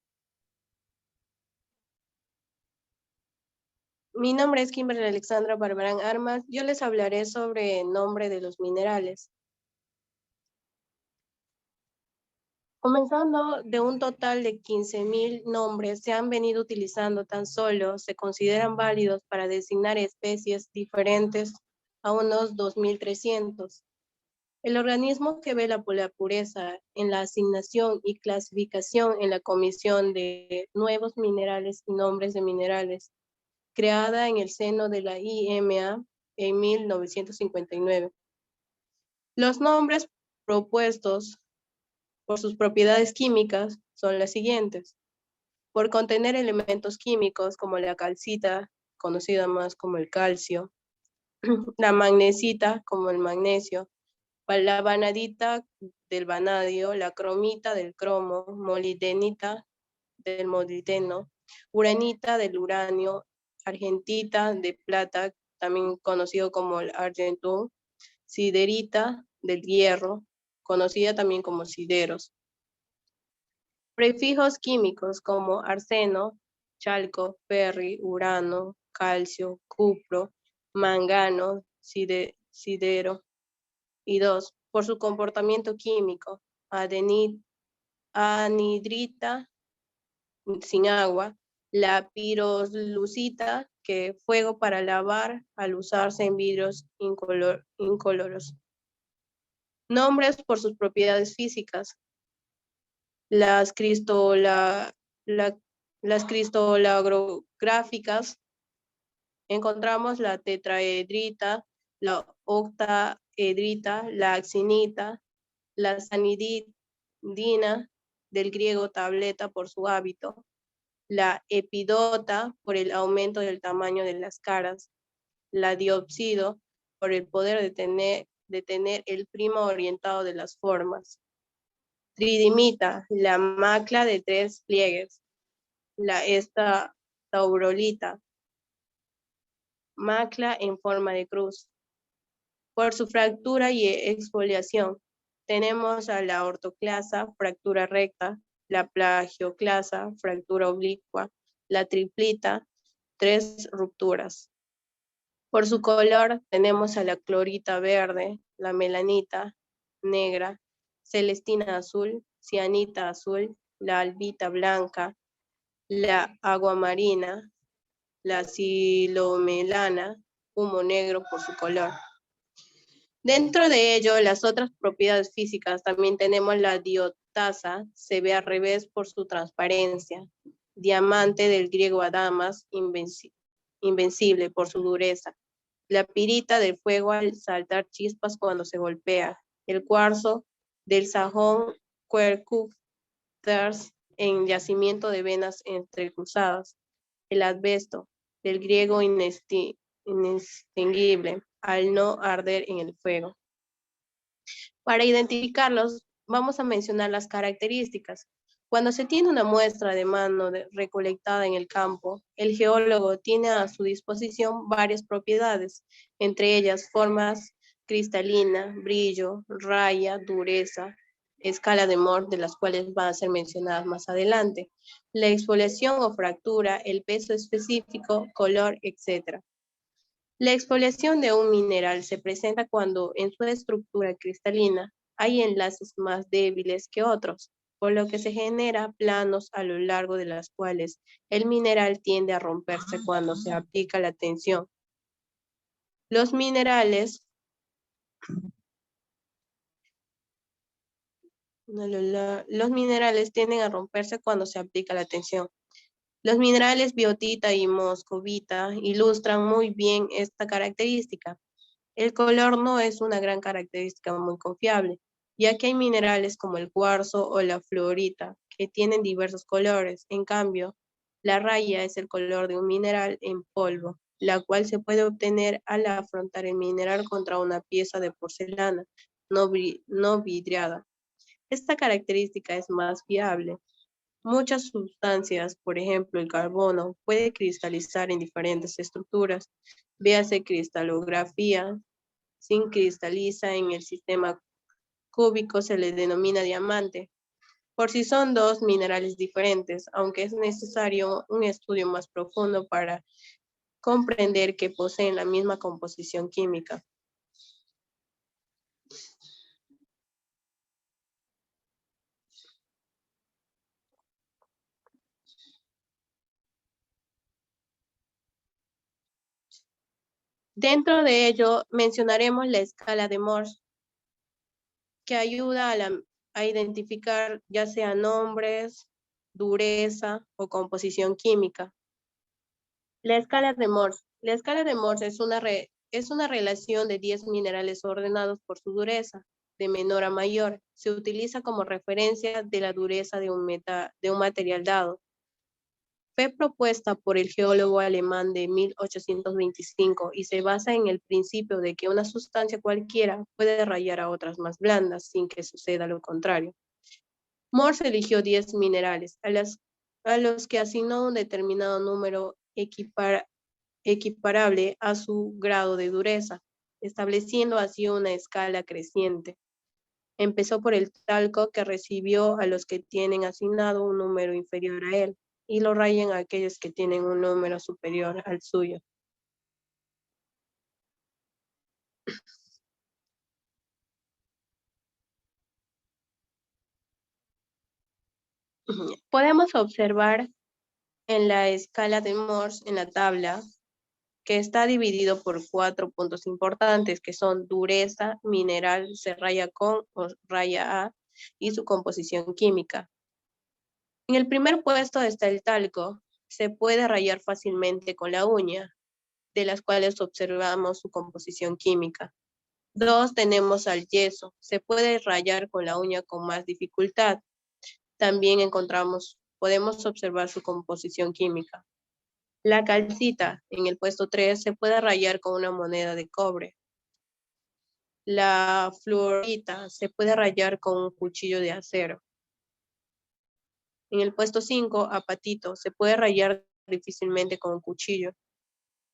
Mi nombre es Kimberly Alexandra Barbarán Armas. Yo les hablaré sobre el nombre de los minerales. Comenzando de un total de 15.000 nombres, se han venido utilizando tan solo, se consideran válidos para designar especies diferentes a unos 2.300. El organismo que vela por la pureza en la asignación y clasificación en la Comisión de Nuevos Minerales y Nombres de Minerales, creada en el seno de la IMA en 1959. Los nombres propuestos por sus propiedades químicas son las siguientes. Por contener elementos químicos como la calcita, conocida más como el calcio, la magnesita como el magnesio, la vanadita del vanadio, la cromita del cromo, molibdenita del molibdeno, uranita del uranio, argentita de plata, también conocido como el argentum, siderita del hierro, conocida también como sideros. Prefijos químicos como arseno, chalco, ferri, urano, calcio, cupro, mangano, sidero. Y 2. Por su comportamiento químico, anhidrita sin agua, la pirolucita, que fuego para lavar al usarse en vidrios incoloros. Nombres por sus propiedades físicas. Las cristalográficas, encontramos la tetraedrita, la octaedrita, la actinita, la sanidina, del griego tableta por su hábito, la epidota por el aumento del tamaño de las caras, la diópsido por el poder de tener el primo orientado de las formas, tridimita, la macla de 3 pliegues, la esta taurolita, macla en forma de cruz. Por su fractura y exfoliación, tenemos a la ortoclasa, fractura recta, la plagioclasa, fractura oblicua, la triplita, 3 rupturas. Por su color, tenemos a la clorita verde, la melanita negra, celestina azul, cianita azul, la albita blanca, la aguamarina, la silomelana, humo negro por su color. Dentro de ello, las otras propiedades físicas, también tenemos la diotasa, se ve al revés por su transparencia. Diamante del griego adamas, invencible por su dureza. La pirita del fuego al saltar chispas cuando se golpea. El cuarzo del sajón quercúpters en yacimiento de venas entrecruzadas. El asbesto del griego inextinguible al no arder en el fuego. Para identificarlos, vamos a mencionar las características. Cuando se tiene una muestra de mano recolectada en el campo, el geólogo tiene a su disposición varias propiedades, entre ellas formas cristalina, brillo, raya, dureza, escala de Mohs, de las cuales van a ser mencionadas más adelante, la exfoliación o fractura, el peso específico, color, etc. La exfoliación de un mineral se presenta cuando en su estructura cristalina hay enlaces más débiles que otros, por lo que se genera planos a lo largo de las cuales el mineral tiende a romperse cuando se aplica la tensión. Los minerales tienden a romperse cuando se aplica la tensión. Los minerales biotita y moscovita ilustran muy bien esta característica. El color no es una gran característica muy confiable, ya que hay minerales como el cuarzo o la fluorita que tienen diversos colores. En cambio, la raya es el color de un mineral en polvo, la cual se puede obtener al afrontar el mineral contra una pieza de porcelana no vidriada. Esta característica es más fiable. Muchas sustancias, por ejemplo el carbono, puede cristalizar en diferentes estructuras. Véase cristalografía. Si cristaliza en el sistema cúbico se le denomina diamante. Por si son dos minerales diferentes, aunque es necesario un estudio más profundo para comprender que poseen la misma composición química. Dentro de ello mencionaremos la escala de Mohs, que ayuda a identificar ya sea nombres, dureza o composición química. La escala de Mohs. La escala de Mohs es una relación de 10 minerales ordenados por su dureza, de menor a mayor. Se utiliza como referencia de la dureza de un material dado. Fue propuesta por el geólogo alemán de 1825 y se basa en el principio de que una sustancia cualquiera puede rayar a otras más blandas sin que suceda lo contrario. Mohs eligió 10 minerales, a los que asignó un determinado número equiparable a su grado de dureza, estableciendo así una escala creciente. Empezó por el talco, que recibió a los que tienen asignado un número inferior a él, y lo rayan a aquellos que tienen un número superior al suyo. Podemos observar en la escala de Mohs, en la tabla, que está dividido por 4 puntos importantes, que son dureza, mineral, se raya con o raya a, y su composición química. En el primer puesto está el talco. Se puede rayar fácilmente con la uña, de las cuales observamos su composición química. 2, tenemos al yeso. Se puede rayar con la uña con más dificultad. También podemos observar su composición química. La calcita, en el puesto 3, se puede rayar con una moneda de cobre. La fluorita se puede rayar con un cuchillo de acero. En el puesto 5, apatito, se puede rayar difícilmente con un cuchillo.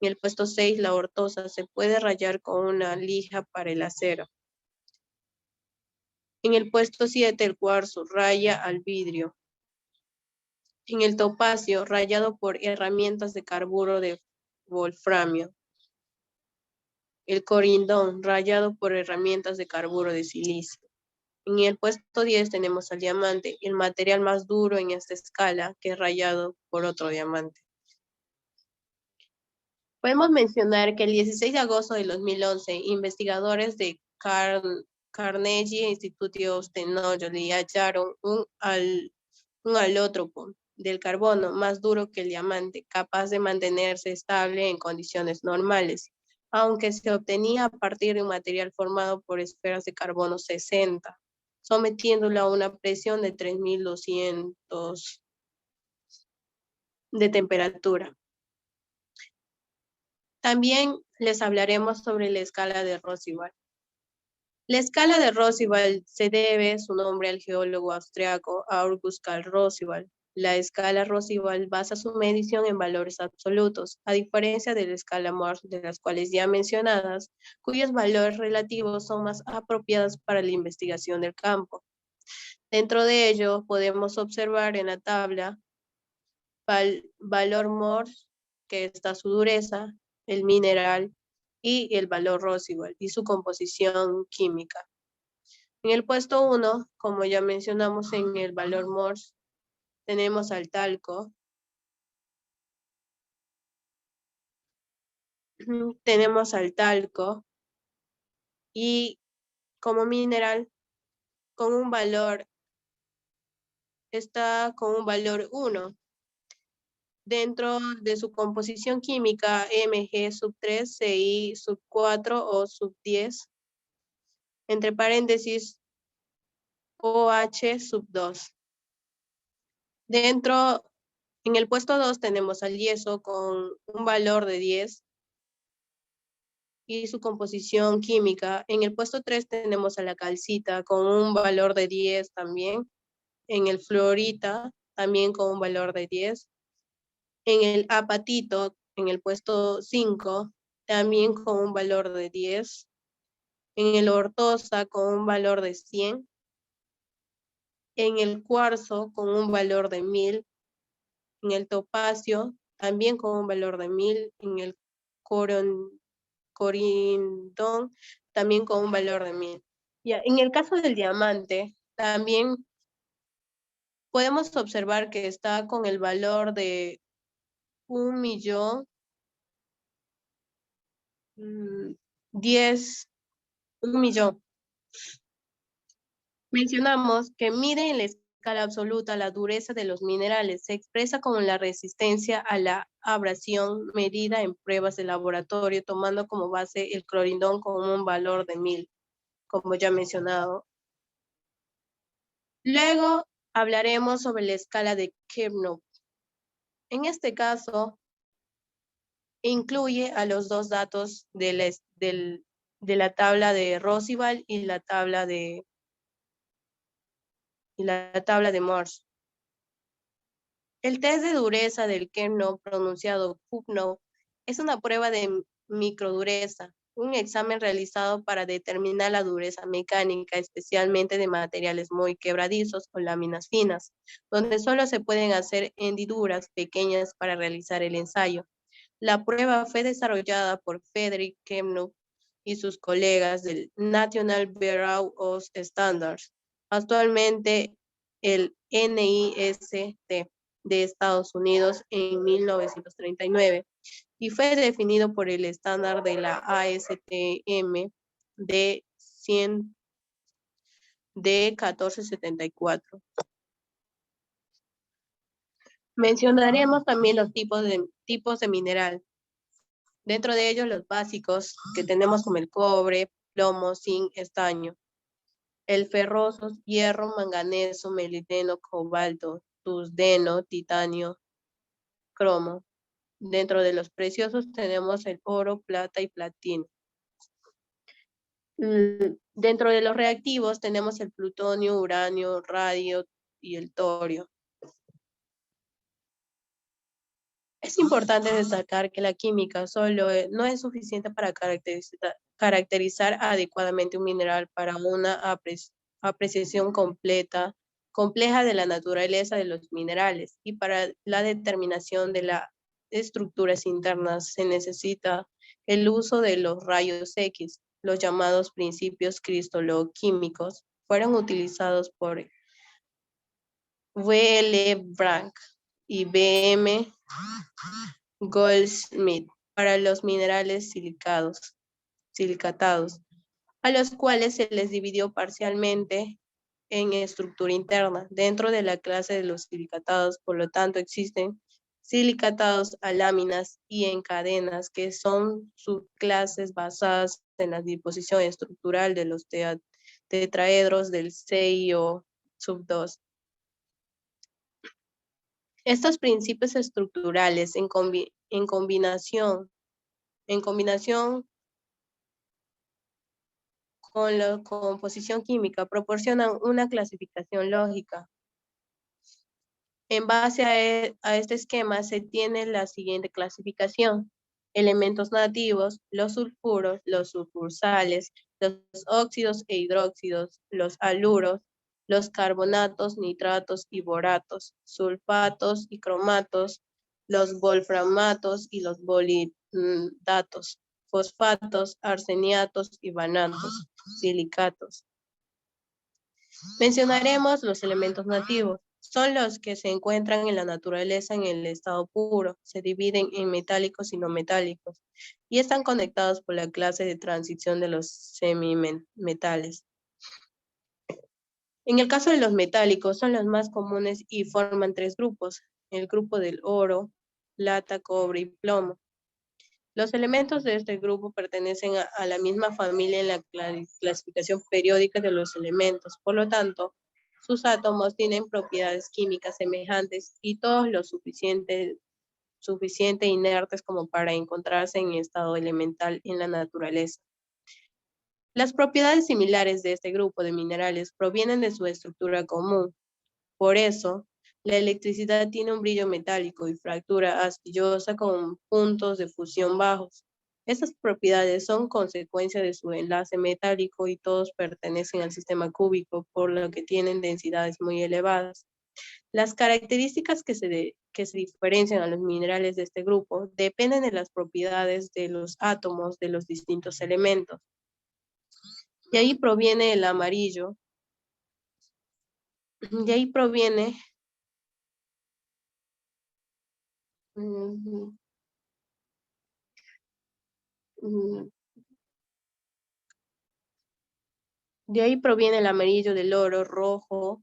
En el puesto 6, la ortosa, se puede rayar con una lija para el acero. En el puesto 7, el cuarzo, raya al vidrio. En el topacio, rayado por herramientas de carburo de wolframio. El corindón, rayado por herramientas de carburo de silicio. En el puesto 10 tenemos al diamante, el material más duro en esta escala, que es rayado por otro diamante. Podemos mencionar que el 16 de agosto de 2011, investigadores de Carnegie Institute of Technology hallaron un alótropo del carbono más duro que el diamante, capaz de mantenerse estable en condiciones normales, aunque se obtenía a partir de un material formado por esferas de carbono 60, sometiéndolo a una presión de 3200 de temperatura. También les hablaremos sobre la escala de Rossby. La escala de Rossby se debe su nombre al geólogo austriaco August Carl Rossby. La escala Rossby basa su medición en valores absolutos, a diferencia de la escala Mohs, de las cuales ya mencionadas, cuyos valores relativos son más apropiados para la investigación del campo. Dentro de ello, podemos observar en la tabla valor Mohs, que está su dureza, el mineral y el valor Rossby y su composición química. En el puesto 1, como ya mencionamos en el valor Mohs, tenemos al talco. Tenemos al talco y como mineral con un valor, está con un valor 1. Dentro de su composición química, Mg sub 3, Ci sub 4 o sub 10, entre paréntesis, OH sub 2. Dentro, en el puesto 2 tenemos al yeso con un valor de 10 y su composición química. En el puesto 3 tenemos a la calcita con un valor de 10 también. En el fluorita también con un valor de 10. En el apatito, en el puesto 5, también con un valor de 10. En el ortosa con un valor de 100. En el cuarzo con un valor de 1000. En el topacio también con un valor de 1000. En el corindón también con un valor de 1000. Ya, en el caso del diamante, también podemos observar que está con el valor de 1.000.000, 1.000.000. Mencionamos que mide en la escala absoluta la dureza de los minerales. Se expresa como la resistencia a la abrasión medida en pruebas de laboratorio, tomando como base el corindón con un valor de 1000, como ya mencionado. Luego hablaremos sobre la escala de Kirchhoff. En este caso, incluye a los dos datos de la tabla de Rossby y la tabla de Mohs. El test de dureza del Kirchhoff, pronunciado Kirchhoff, es una prueba de microdureza, un examen realizado para determinar la dureza mecánica, especialmente de materiales muy quebradizos o láminas finas, donde solo se pueden hacer hendiduras pequeñas para realizar el ensayo. La prueba fue desarrollada por Frederick Kirchhoff y sus colegas del National Bureau of Standards, actualmente el NIST de Estados Unidos en 1939, y fue definido por el estándar de la ASTM de 1474. Mencionaremos también los tipos de mineral. Dentro de ellos los básicos que tenemos como el cobre, plomo, zinc, estaño. El ferroso, hierro, manganeso, molibdeno, cobalto, tungsteno, titanio, cromo. Dentro de los preciosos tenemos el oro, plata y platino. Dentro de los reactivos tenemos el plutonio, uranio, radio y el torio. Es importante destacar que la química solo no es suficiente para caracterizar adecuadamente un mineral para una apreciación compleja de la naturaleza de los minerales, y para la determinación de las estructuras internas se necesita el uso de los rayos X. Los llamados principios cristaloquímicos fueron utilizados por V. L. Bragg y B. M. Goldsmith para los minerales silicatados, a los cuales se les dividió parcialmente en estructura interna. Dentro de la clase de los silicatados, por lo tanto, existen silicatados a láminas y en cadenas, que son subclases basadas en la disposición estructural de los tetraedros del CiO sub 2. Estos principios estructurales en combinación con la composición química proporcionan una clasificación lógica. En base a este esquema se tiene la siguiente clasificación: elementos nativos, los sulfuros, los sulfursales, los óxidos e hidróxidos, los haluros, los carbonatos, nitratos y boratos, sulfatos y cromatos, los wolframatos y los bolidatos, fosfatos, arseniatos y vanatos, silicatos. Mencionaremos los elementos nativos. Son los que se encuentran en la naturaleza en el estado puro. Se dividen en metálicos y no metálicos y están conectados por la clase de transición de los semimetales. En el caso de los metálicos, son los más comunes y forman 3 grupos: el grupo del oro, plata, cobre y plomo. Los elementos de este grupo pertenecen a la misma familia en la clasificación periódica de los elementos. Por lo tanto, sus átomos tienen propiedades químicas semejantes y todos lo suficiente inertes como para encontrarse en estado elemental en la naturaleza. Las propiedades similares de este grupo de minerales provienen de su estructura común. Por eso, la electricidad tiene un brillo metálico y fractura astillosa con puntos de fusión bajos. Estas propiedades son consecuencia de su enlace metálico y todos pertenecen al sistema cúbico, por lo que tienen densidades muy elevadas. Las características que se diferencian a los minerales de este grupo dependen de las propiedades de los átomos de los distintos elementos. De ahí proviene el amarillo. De ahí proviene de ahí proviene el amarillo del oro, rojo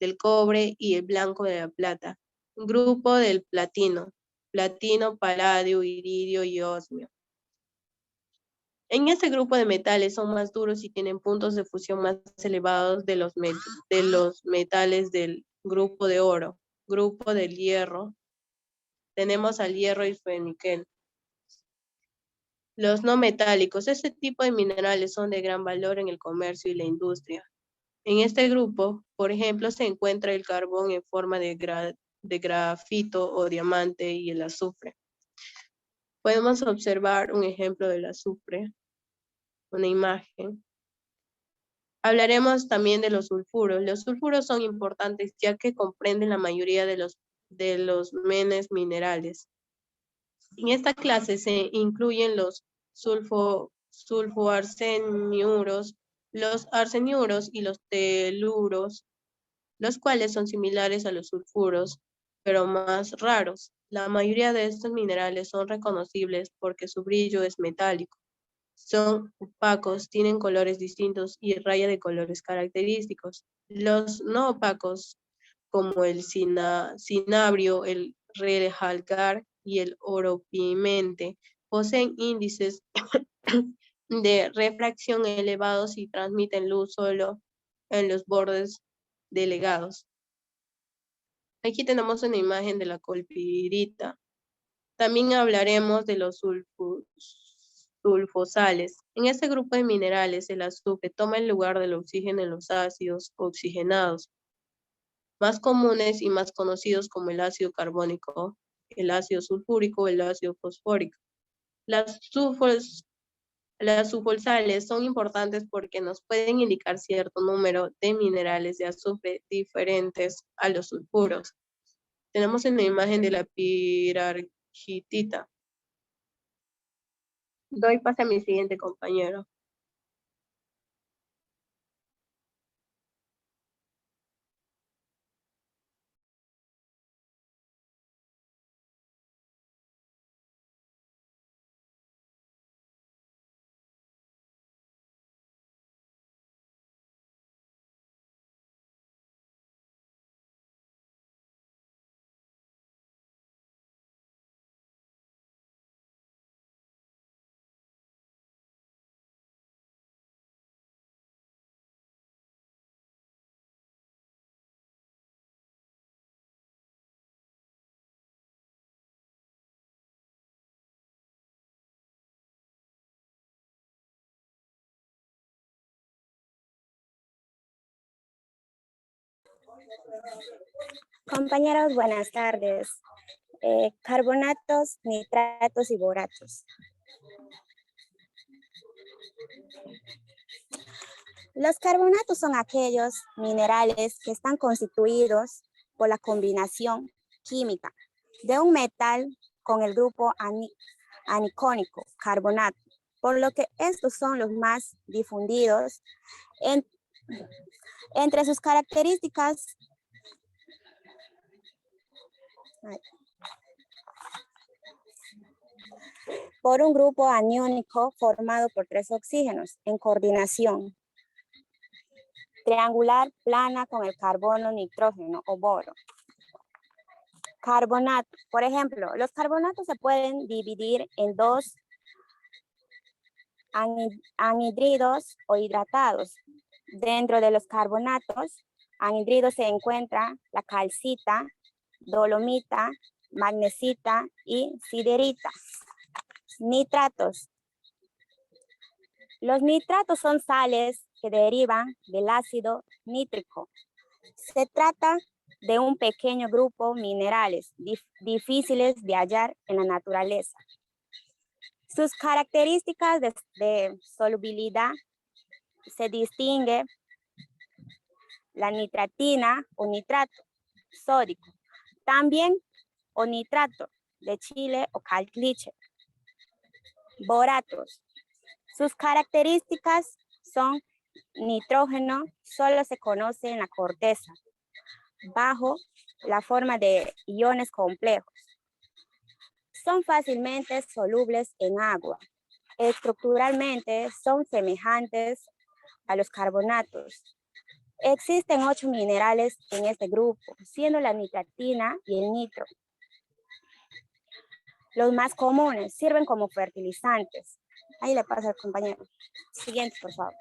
del cobre y el blanco de la plata. Grupo del platino: platino, paladio, iridio y osmio. En este grupo de metales son más duros y tienen puntos de fusión más elevados de los metales del grupo de oro. Grupo del hierro: tenemos al hierro y el níquel. Los no metálicos: este tipo de minerales son de gran valor en el comercio y la industria. En este grupo, por ejemplo, se encuentra el carbón en forma de grafito o diamante y el azufre. Podemos observar un ejemplo del azufre, una imagen. Hablaremos también de los sulfuros. Los sulfuros son importantes ya que comprenden la mayoría de los menes minerales. En esta clase se incluyen los sulfoarseniuros, los arseniuros y los teluros, los cuales son similares a los sulfuros, pero más raros. La mayoría de estos minerales son reconocibles porque su brillo es metálico. Son opacos, tienen colores distintos y raya de colores característicos. Los no opacos, como el cinabrio, el rejalgar y el oropimente, poseen índices de refracción elevados y transmiten luz solo en los bordes delegados. Aquí tenemos una imagen de la colpirita. También hablaremos de los sulfosales. En este grupo de minerales, el azufre toma el lugar del oxígeno en los ácidos oxigenados, más comunes y más conocidos como el ácido carbónico el ácido sulfúrico, el ácido fosfórico. Las sulfosales son importantes porque nos pueden indicar cierto número de minerales de azufre diferentes a los sulfuros. Tenemos en la imagen de la pirargitita. Doy paso a mi siguiente compañero. Compañeros, buenas tardes. Carbonatos, nitratos y boratos. Los carbonatos son aquellos minerales que están constituidos por la combinación química de un metal con el grupo anicónico, carbonato, por lo que estos son los más difundidos. Entre sus características, por un grupo aniónico formado por 3 oxígenos en coordinación triangular plana con el carbono, nitrógeno o boro. Carbonato, por ejemplo, los carbonatos se pueden dividir en 2 anhidridos o hidratados. Dentro de los carbonatos anhidridos se encuentra la calcita, dolomita, magnesita y siderita. Nitratos. Los nitratos son sales que derivan del ácido nítrico. Se trata de un pequeño grupo de minerales difíciles de hallar en la naturaleza. Sus características de solubilidad se distingue la nitratina o nitrato sódico, también o nitrato de chile o calcliche. Boratos. Sus características son nitrógeno, solo se conoce en la corteza, bajo la forma de iones complejos. Son fácilmente solubles en agua. Estructuralmente son semejantes a los carbonatos. Existen 8 minerales en este grupo, siendo la nitratina y el nitro. Los más comunes sirven como fertilizantes. Ahí le paso al compañero. Siguiente, por favor.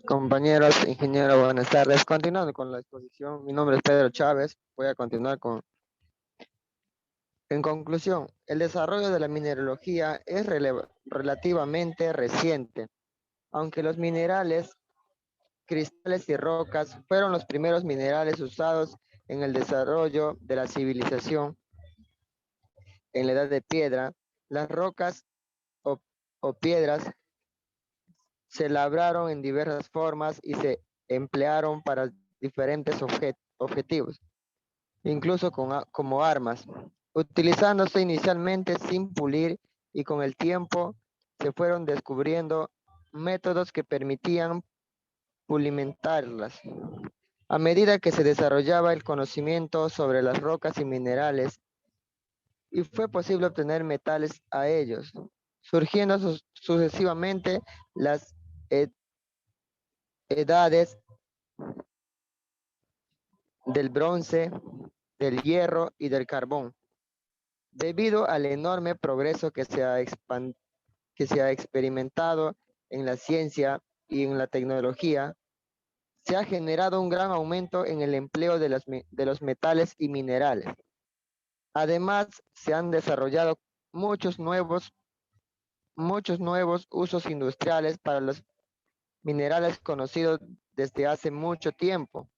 Compañeros, ingeniero, buenas tardes. Continuando con la exposición, mi nombre es Pedro Chávez. Voy a continuar con... En conclusión, el desarrollo de la mineralogía es relativamente reciente, aunque los minerales, cristales y rocas fueron los primeros minerales usados en el desarrollo de la civilización en la edad de piedra. Las rocas o, o piedras se labraron en diversas formas y se emplearon para diferentes objetivos, incluso como armas, utilizándose inicialmente sin pulir y con el tiempo se fueron descubriendo métodos que permitían pulimentarlas. A medida que se desarrollaba el conocimiento sobre las rocas y minerales y fue posible obtener metales a ellos, surgiendo sucesivamente las edades del bronce, del hierro y del carbón. Debido al enorme progreso que se ha experimentado en la ciencia y en la tecnología, se ha generado un gran aumento en el empleo de los metales y minerales. Además, se han desarrollado muchos nuevos usos industriales para los minerales conocidos desde hace mucho tiempo.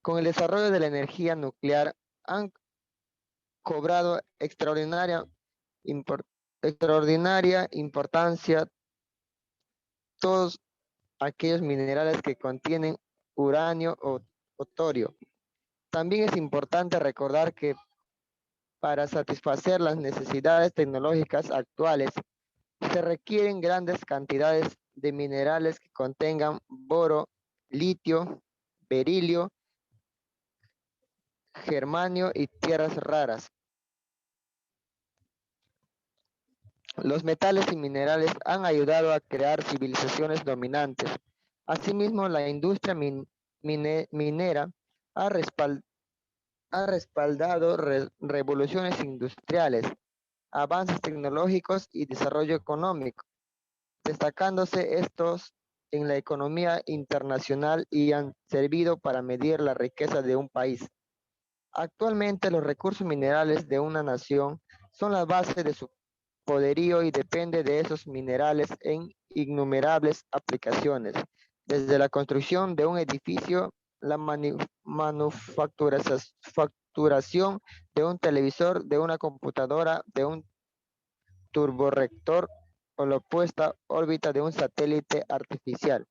Con el desarrollo de la energía nuclear han cobrado extraordinaria importancia todos aquellos minerales que contienen uranio o torio. También es importante recordar que para satisfacer las necesidades tecnológicas actuales se requieren grandes cantidades de minerales que contengan boro, litio, berilio, germanio y tierras raras. Los metales y minerales han ayudado a crear civilizaciones dominantes. Asimismo, la industria minera ha respaldado revoluciones industriales, avances tecnológicos y desarrollo económico, destacándose estos en la economía internacional y han servido para medir la riqueza de un país. Actualmente, los recursos minerales de una nación son la base de su poderío y depende de esos minerales en innumerables aplicaciones, desde la construcción de un edificio, la manufacturación de un televisor, de una computadora, de un turborreactor o la puesta órbita de un satélite artificial.